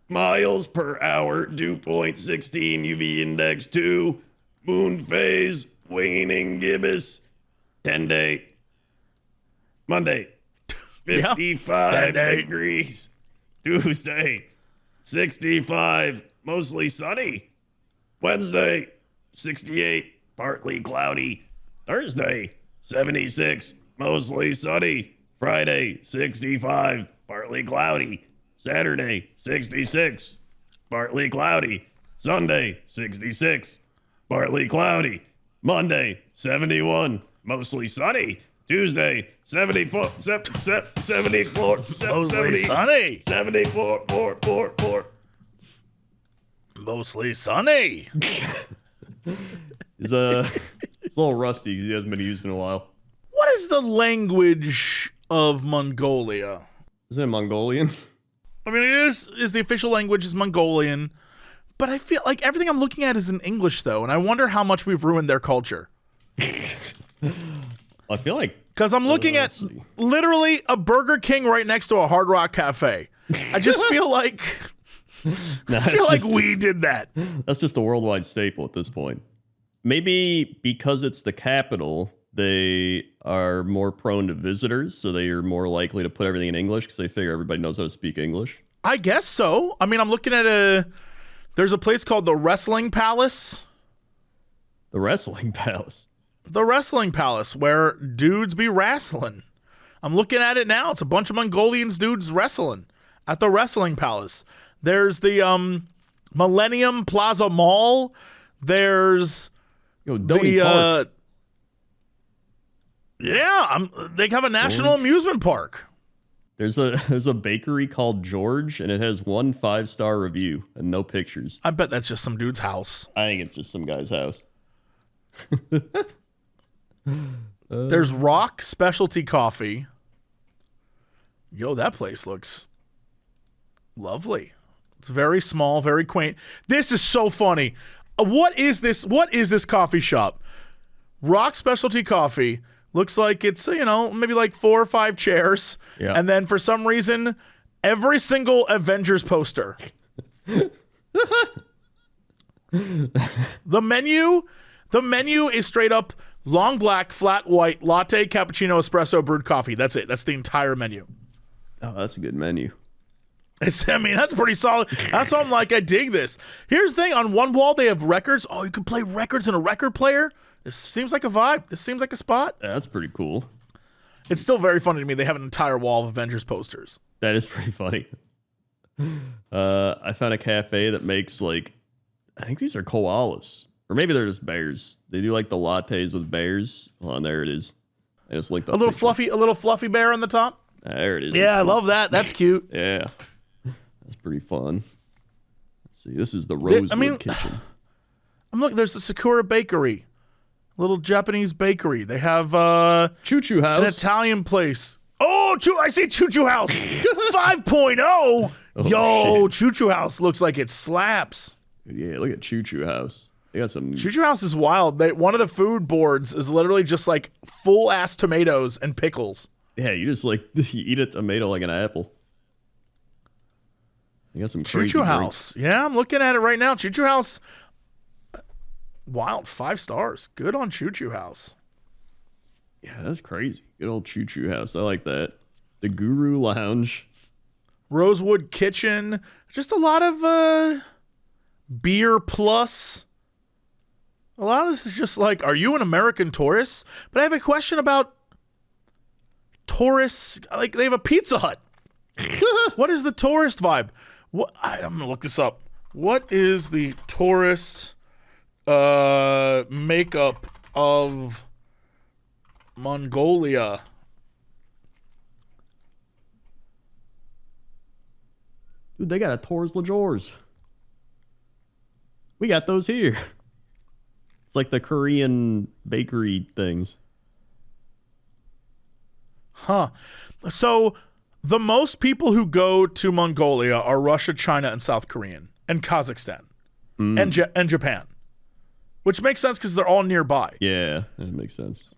miles per hour. Dew point 16. UV index 2. Moon phase waning gibbous. 10-day. Monday 55 degrees. Tuesday 65, mostly sunny. Wednesday 68, partly cloudy. Thursday 76, mostly sunny. Friday 65, partly cloudy. Saturday 66, partly cloudy. Sunday 66, partly cloudy. Monday 71, mostly sunny. Tuesday 74, 74, Mostly sunny. 74, 4. Mostly sunny. It's a little rusty. He hasn't been used in a while. What is the language of Mongolia? Isn't it Mongolian? I mean, it is the official language is Mongolian, but I feel like everything I'm looking at is in English, though, and I wonder how much we've ruined their culture. I feel like Because I'm looking at literally a Burger King right next to a Hard Rock Cafe. I just feel like we did that. That's just a worldwide staple at this point. Maybe because it's the capital, they are more prone to visitors, so they are more likely to put everything in English because they figure everybody knows how to speak English. I guess so. I mean, I'm looking at there's a place called the Wrestling Palace. The Wrestling Palace. The Wrestling Palace, where dudes be wrestling. I'm looking at it now. It's a bunch of Mongolians dudes wrestling at the Wrestling Palace. There's the Millennium Plaza Mall. There's Donny Park. they have a national amusement park. There's a bakery called George, and it has 1 5-star review and no pictures. I bet that's just some dude's house. I think it's just some guy's house. There's Rock Specialty Coffee. Yo, that place looks lovely. It's very small, very quaint. This is so funny. What is this? What is this coffee shop? Rock Specialty Coffee. Looks like it's, maybe like 4 or 5 chairs. Yeah. And then for some reason, every single Avengers poster. The menu is straight up long black, flat white, latte, cappuccino, espresso, brewed coffee. That's it. That's the entire menu. Oh, that's a good menu. That's pretty solid. That's why I'm like, I dig this. Here's the thing. On one wall, they have records. Oh, you can play records in a record player. This seems like a vibe. This seems like a spot. Yeah, that's pretty cool. It's still very funny to me. They have an entire wall of Avengers posters. That is pretty funny. I found a cafe that makes I think these are koalas. Or maybe they're just bears. They do the lattes with bears. Hold on, there it is. I just linked up A little fluffy bear on the top. There it is. Yeah, I love that. That's cute. Yeah. That's pretty fun. Let's see. This is the Rosewood Kitchen. I'm looking. There's the Sakura Bakery. Little Japanese bakery. They have Choo Choo House. an Italian place. Oh, I see Choo Choo House 5.0. Yo, Choo Choo House looks like it slaps. Yeah, look at Choo Choo House. They got some. Choo Choo House is wild. One of the food boards is literally just like full ass tomatoes and pickles. Yeah, you just like you eat a tomato like an apple. They got some Choo crazy Choo drinks. House. Yeah, I'm looking at it right now. Choo Choo House. Wild, 5 stars. Good on Choo Choo House. Yeah, that's crazy. Good old Choo Choo House. I like that. The Guru Lounge. Rosewood Kitchen. Just a lot of beer plus. A lot of this is just like, are you an American tourist? But I have a question about tourists. Like, they have a Pizza Hut. What is the tourist vibe? I'm going to look this up. What is the tourist makeup of Mongolia? Dude, they got a Tours LaJours. We got those here. It's like the Korean bakery things. Huh. So the most people who go to Mongolia are Russia, China, and South Korean, and Kazakhstan, and Japan, which makes sense because they're all nearby. Yeah, that makes sense.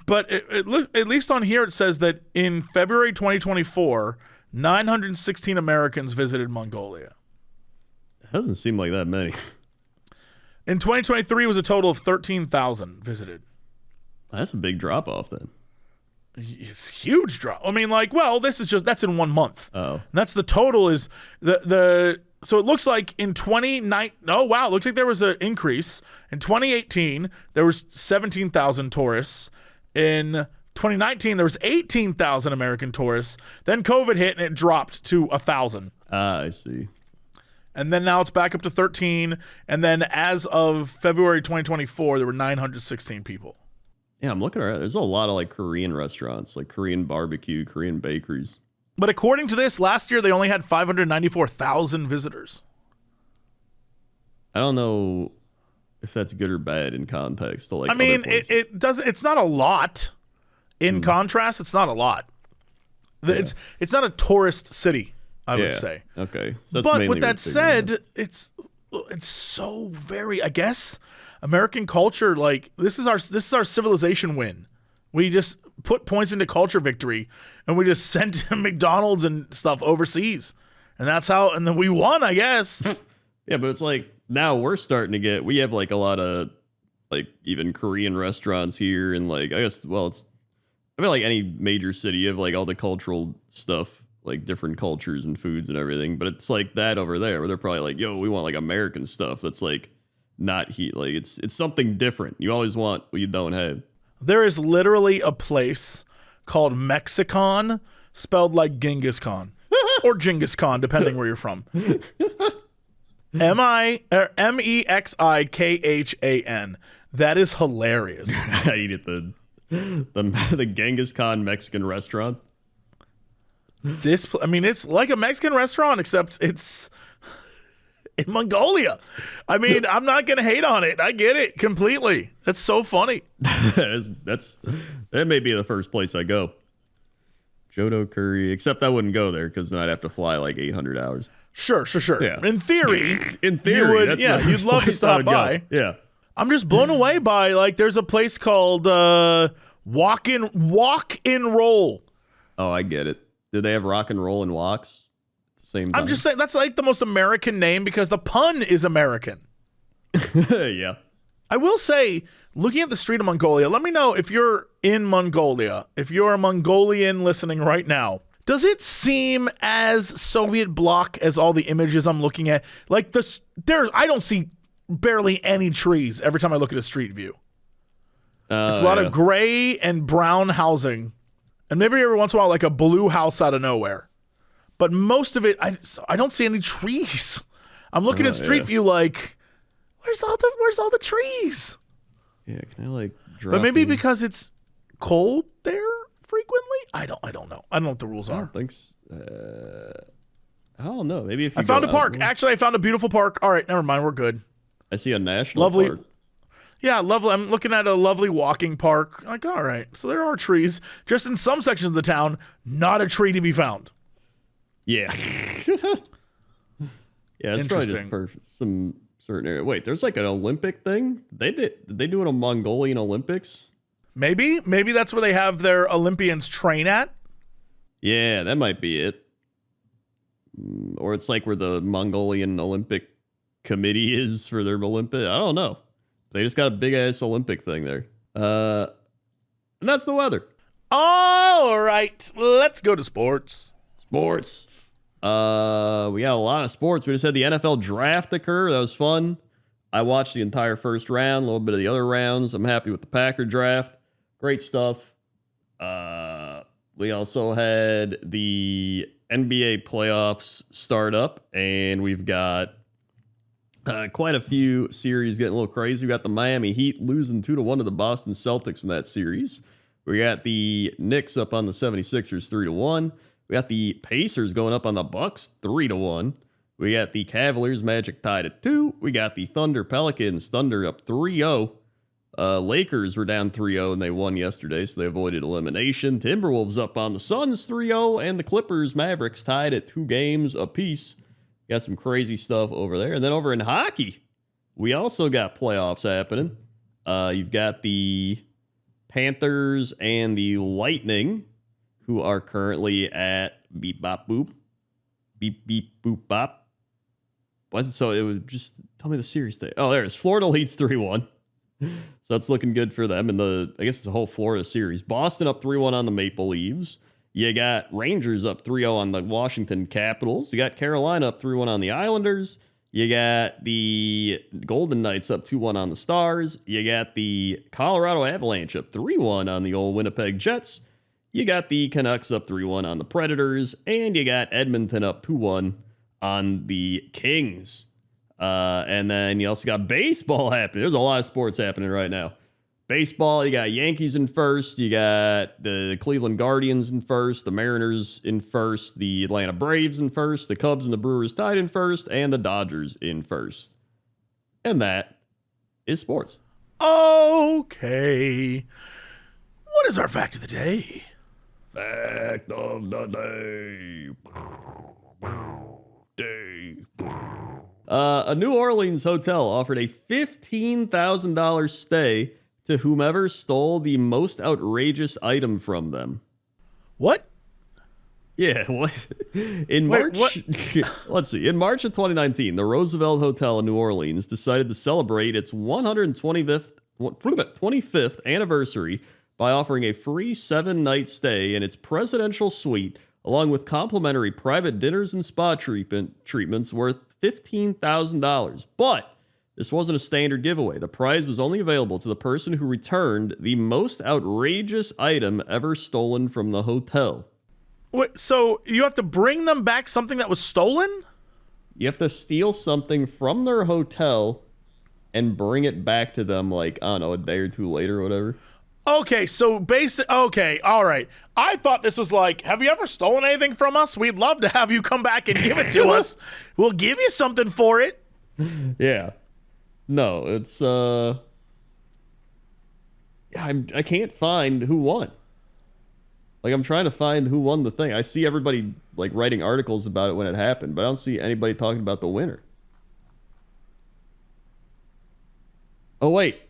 But at least on here it says that in February 2024, 916 Americans visited Mongolia. It doesn't seem like that many. In 2023, it was a total of 13,000 visited. That's a big drop off then. It's a huge drop. I mean, like, well, that's in 1 month. Oh. And that's the total is so it looks like in 2019, oh wow, it looks like there was an increase. In 2018, there was 17,000 tourists. In 2019, there was 18,000 American tourists. Then COVID hit and it dropped to 1,000. Ah, I see. And then now it's back up to 13. And then as of February 2024, there were 916 people. Yeah, I'm looking around. There's a lot of like Korean restaurants, like Korean barbecue, Korean bakeries. But according to this, last year they only had 594,000 visitors. I don't know if that's good or bad in context to like. I mean, other places. it doesn't. It's not a lot. In contrast, it's not a lot. It's not a tourist city, I would say. Okay. So that's But mainly with that what they're doing. said, it's so very. I guess American culture, like this is our civilization win. We just put points into culture victory, and we just sent McDonald's and stuff overseas, and that's how. And then we won, I guess. Yeah, but it's like now we're starting to get. We have like a lot of like even Korean restaurants here, and like I guess I feel like any major city, you have like all the cultural stuff, like different cultures and foods and everything. But it's like that over there, where they're probably like, "Yo, we want like American stuff that's like not heat. Like it's something different. You always want what you don't have." There is literally a place called Mexicon, spelled like Genghis Khan or Genghis Khan, depending where you're from. MEXIKHAN. That is hilarious. I eat at the Genghis Khan Mexican restaurant. It's like a Mexican restaurant, except it's in Mongolia. I mean, I'm not gonna hate on it. I get it completely. That's so funny. That may be the first place I go. Jodo curry, except I wouldn't go there because then I'd have to fly like 800 hours. Sure. Yeah. In theory, you would, that's yeah, the you'd first love to place I stop would go. by. Yeah. I'm just blown away by like there's a place called Walk in Roll. Oh, I get it. Did they have rock and roll and walks at the same time? I'm just saying that's like the most American name because the pun is American. Yeah. I will say, looking at the street of Mongolia, let me know if you're in Mongolia, if you're a Mongolian listening right now. Does it seem as Soviet bloc as all the images I'm looking at? Like I don't see barely any trees every time I look at a street view. It's a lot of gray and brown housing, and maybe every once in a while like a blue house out of nowhere. But most of it, I don't see any trees. I'm looking at street view like, where's all the trees? Yeah, can I like drop But maybe in? because it's cold there frequently. I don't know. I don't know what the rules I are. don't think so. I don't know. Maybe if you I found go a park. out- Actually, I found a beautiful park. All right, never mind. We're good. I see a national Lovely. park. Yeah, lovely. I'm looking at a lovely walking park. Like, all right, so there are trees. Just in some sections of the town, not a tree to be found. Yeah. Yeah, it's probably just for some certain area. Wait, there's like an Olympic thing? Did they do it in Mongolian Olympics? Maybe that's where they have their Olympians train at. Yeah, that might be it. Or it's like where the Mongolian Olympic Committee is for their Olympic. I don't know. They just got a big ass Olympic thing there. And that's the weather. All right, let's go to sports. Sports. We got a lot of sports. We just had the NFL draft occur. That was fun. I watched the entire first round, a little bit of the other rounds. I'm happy with the Packer draft. Great stuff. We also had the NBA playoffs start up, and we've got quite a few series getting a little crazy. We got the Miami Heat losing 2-1 to the Boston Celtics in that series. We got the Knicks up on the 76ers 3-1. We got the Pacers going up on the Bucks 3-1. We got the Cavaliers Magic tied at 2. We got the Thunder Pelicans Thunder up 3-0. Lakers were down 3-0 and they won yesterday, so they avoided elimination. Timberwolves up on the Suns 3-0, and the Clippers Mavericks tied at 2 games apiece. Got some crazy stuff over there. And then over in hockey, we also got playoffs happening. You've got the Panthers and the Lightning, who are currently at beep bop boop. Beep beep boop bop. Wasn't so it was just tell me the series thing. Oh, there it is. Florida leads 3-1. So that's looking good for them. And I guess it's a whole Florida series. Boston up 3-1 on the Maple Leafs. You got Rangers up 3-0 on the Washington Capitals. You got Carolina up 3-1 on the Islanders. You got the Golden Knights up 2-1 on the Stars. You got the Colorado Avalanche up 3-1 on the old Winnipeg Jets. You got the Canucks up 3-1 on the Predators. And you got Edmonton up 2-1 on the Kings. And then you also got baseball happening. There's a lot of sports happening right now. Baseball, you got Yankees in first. You got the Cleveland Guardians in first. The Mariners in first. The Atlanta Braves in first. The Cubs and the Brewers tied in first. And the Dodgers in first. And that is sports. Okay. What is our fact of the day? Fact of the day. A New Orleans hotel offered a $15,000 stay to whomever stole the most outrageous item from them. What? Yeah, what? In March, let's see. In March of 2019, the Roosevelt Hotel in New Orleans decided to celebrate its 125th anniversary by offering a free 7-night stay in its presidential suite, along with complimentary private dinners and spa treatments worth $15,000. But this wasn't a standard giveaway. The prize was only available to the person who returned the most outrageous item ever stolen from the hotel. Wait, so you have to bring them back something that was stolen? You have to steal something from their hotel and bring it back to them, like, I don't know, a day or two later or whatever. Okay, so okay, all right. I thought this was like, have you ever stolen anything from us? We'd love to have you come back and give it to us. We'll give you something for it. Yeah. No, it's, I can't find who won. Like, I'm trying to find who won the thing. I see everybody, like, writing articles about it when it happened, but I don't see anybody talking about the winner. Oh, wait.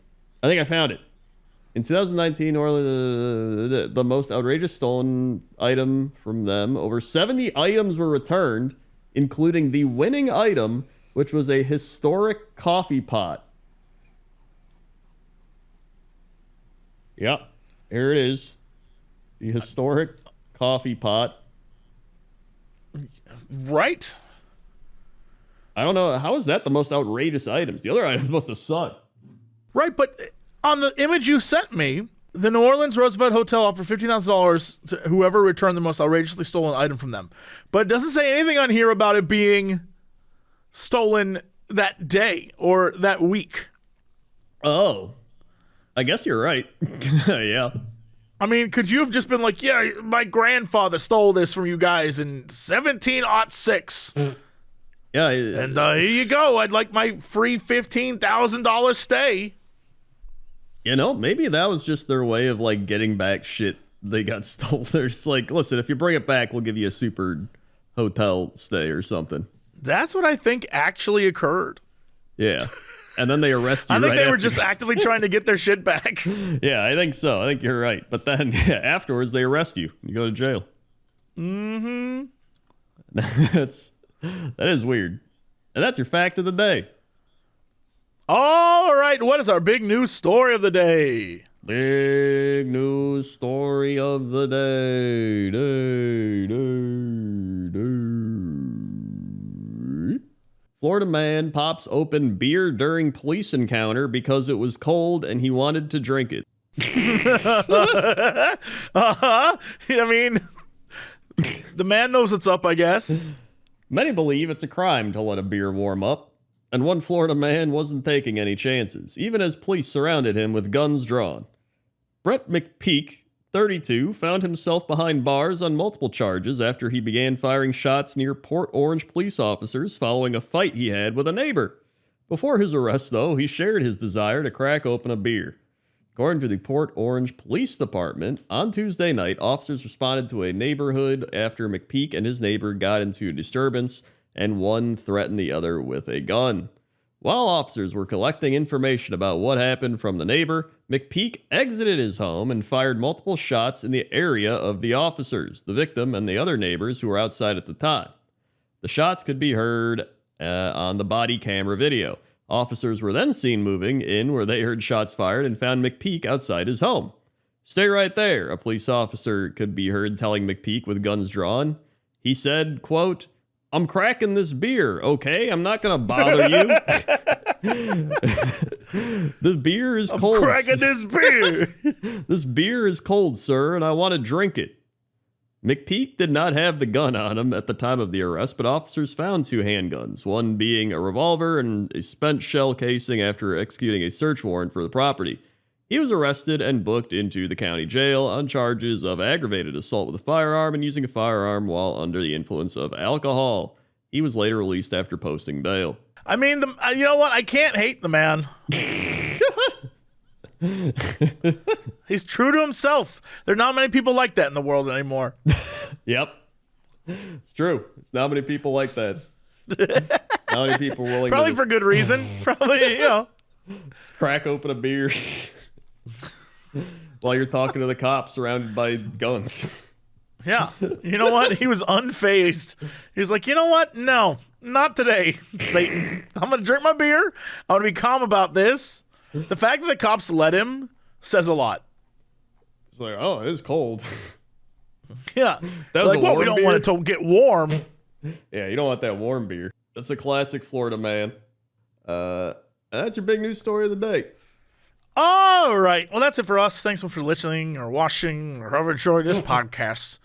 I think I found it. In 2019, the most outrageous stolen item from them, over 70 items were returned, including the winning item, which was a historic coffee pot. Yep, here it is. The historic coffee pot. Right? I don't know. How is that the most outrageous items? The other items must have sucked. Right, but on the image you sent me, the New Orleans Roosevelt Hotel offered $15,000 to whoever returned the most outrageously stolen item from them. But it doesn't say anything on here about it being stolen that day or that week. Oh, I guess you're right. Yeah. I mean, could you have just been like, yeah, my grandfather stole this from you guys in 1706. Yeah. And here you go. I'd like my free $15,000 stay. You know, maybe that was just their way of like getting back shit they got stolen. They're just like, listen, if you bring it back, we'll give you a super hotel stay or something. That's what I think actually occurred. Yeah. And then they arrest you. I think right they were after just actively trying to get their shit back. Yeah, I think so. I think you're right. But then afterwards, they arrest you. You go to jail. Mm-hmm. That is weird. And that's your fact of the day. All right, what is our big news story of the day? Big news story of the day. Florida man pops open beer during police encounter because it was cold and he wanted to drink it. I mean, the man knows what's up, I guess. Many believe it's a crime to let a beer warm up, and one Florida man wasn't taking any chances, even as police surrounded him with guns drawn. Brett McPeak, 32, found himself behind bars on multiple charges after he began firing shots near Port Orange police officers following a fight he had with a neighbor. Before his arrest, though, he shared his desire to crack open a beer. According to the Port Orange Police Department, on Tuesday night, officers responded to a neighborhood after McPeak and his neighbor got into a disturbance, and one threatened the other with a gun. While officers were collecting information about what happened from the neighbor, McPeak exited his home and fired multiple shots in the area of the officers, the victim, and the other neighbors who were outside at the time. The shots could be heard on the body camera video. Officers were then seen moving in where they heard shots fired and found McPeak outside his home. "Stay right there," a police officer could be heard telling McPeak with guns drawn. He said, quote, "I'm cracking this beer, okay? I'm not going to bother you." The beer is cold. I'm cracking this beer. This beer is cold, sir, and I want to drink it. McPeak did not have the gun on him at the time of the arrest, but officers found two handguns, one being a revolver and a spent shell casing after executing a search warrant for the property. He was arrested and booked into the county jail on charges of aggravated assault with a firearm and using a firearm while under the influence of alcohol. He was later released after posting bail. I mean, you know what? I can't hate the man. He's true to himself. There are not many people like that in the world anymore. Yep. It's true. There's not many people like that. Not many people willing Probably to for good reason. Probably, you know. crack open a beer while you're talking to the cops surrounded by guns. Yeah. You know what? He was unfazed. He was like, you know what? No, not today, Satan. I'm going to drink my beer. I'm going to be calm about this. The fact that the cops let him says a lot. It's like, oh, it is cold. Yeah. That was like, a well, warm we don't beer? want it to get warm. Yeah, you don't want that warm beer. That's a classic Florida man. And that's your big news story of the day. All right. Well, that's it for us. Thanks for listening or watching or however enjoyed this podcast.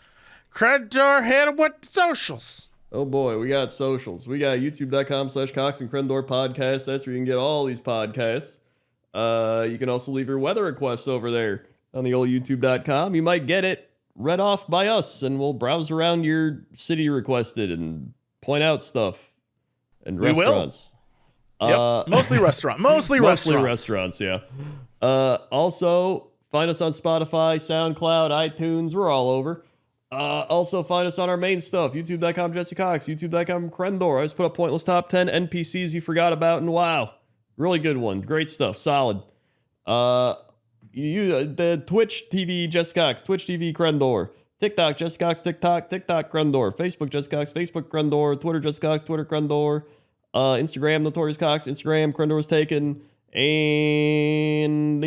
Crendor, hit with the socials. Oh boy, we got socials. We got youtube.com/Cox and Crendor podcast. That's where you can get all these podcasts. You can also leave your weather requests over there on the old youtube.com. You might get it read off by us, and we'll browse around your city requested and point out stuff and We will. restaurants. Yep. Mostly restaurant. Mostly restaurants, yeah. Also, find us on Spotify, SoundCloud, iTunes. We're all over. Also, find us on our main stuff, youtube.com Jesse Cox, youtube.com Crendor. I just put up pointless top 10 NPCs you forgot about, and wow. Really good one. Great stuff. Solid. The Twitch TV Jesse Cox, Twitch TV Crendor, TikTok Jesse Cox, TikTok Crendor, Facebook Jesse Cox, Facebook Crendor, Twitter Jesse Cox, Twitter Crendor, Instagram Notorious Cox, Instagram Crendor's taken, and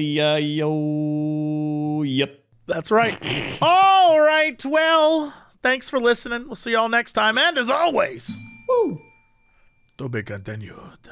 yep. That's right. All right. Well, thanks for listening. We'll see y'all next time. And as always, Woo. to be continued.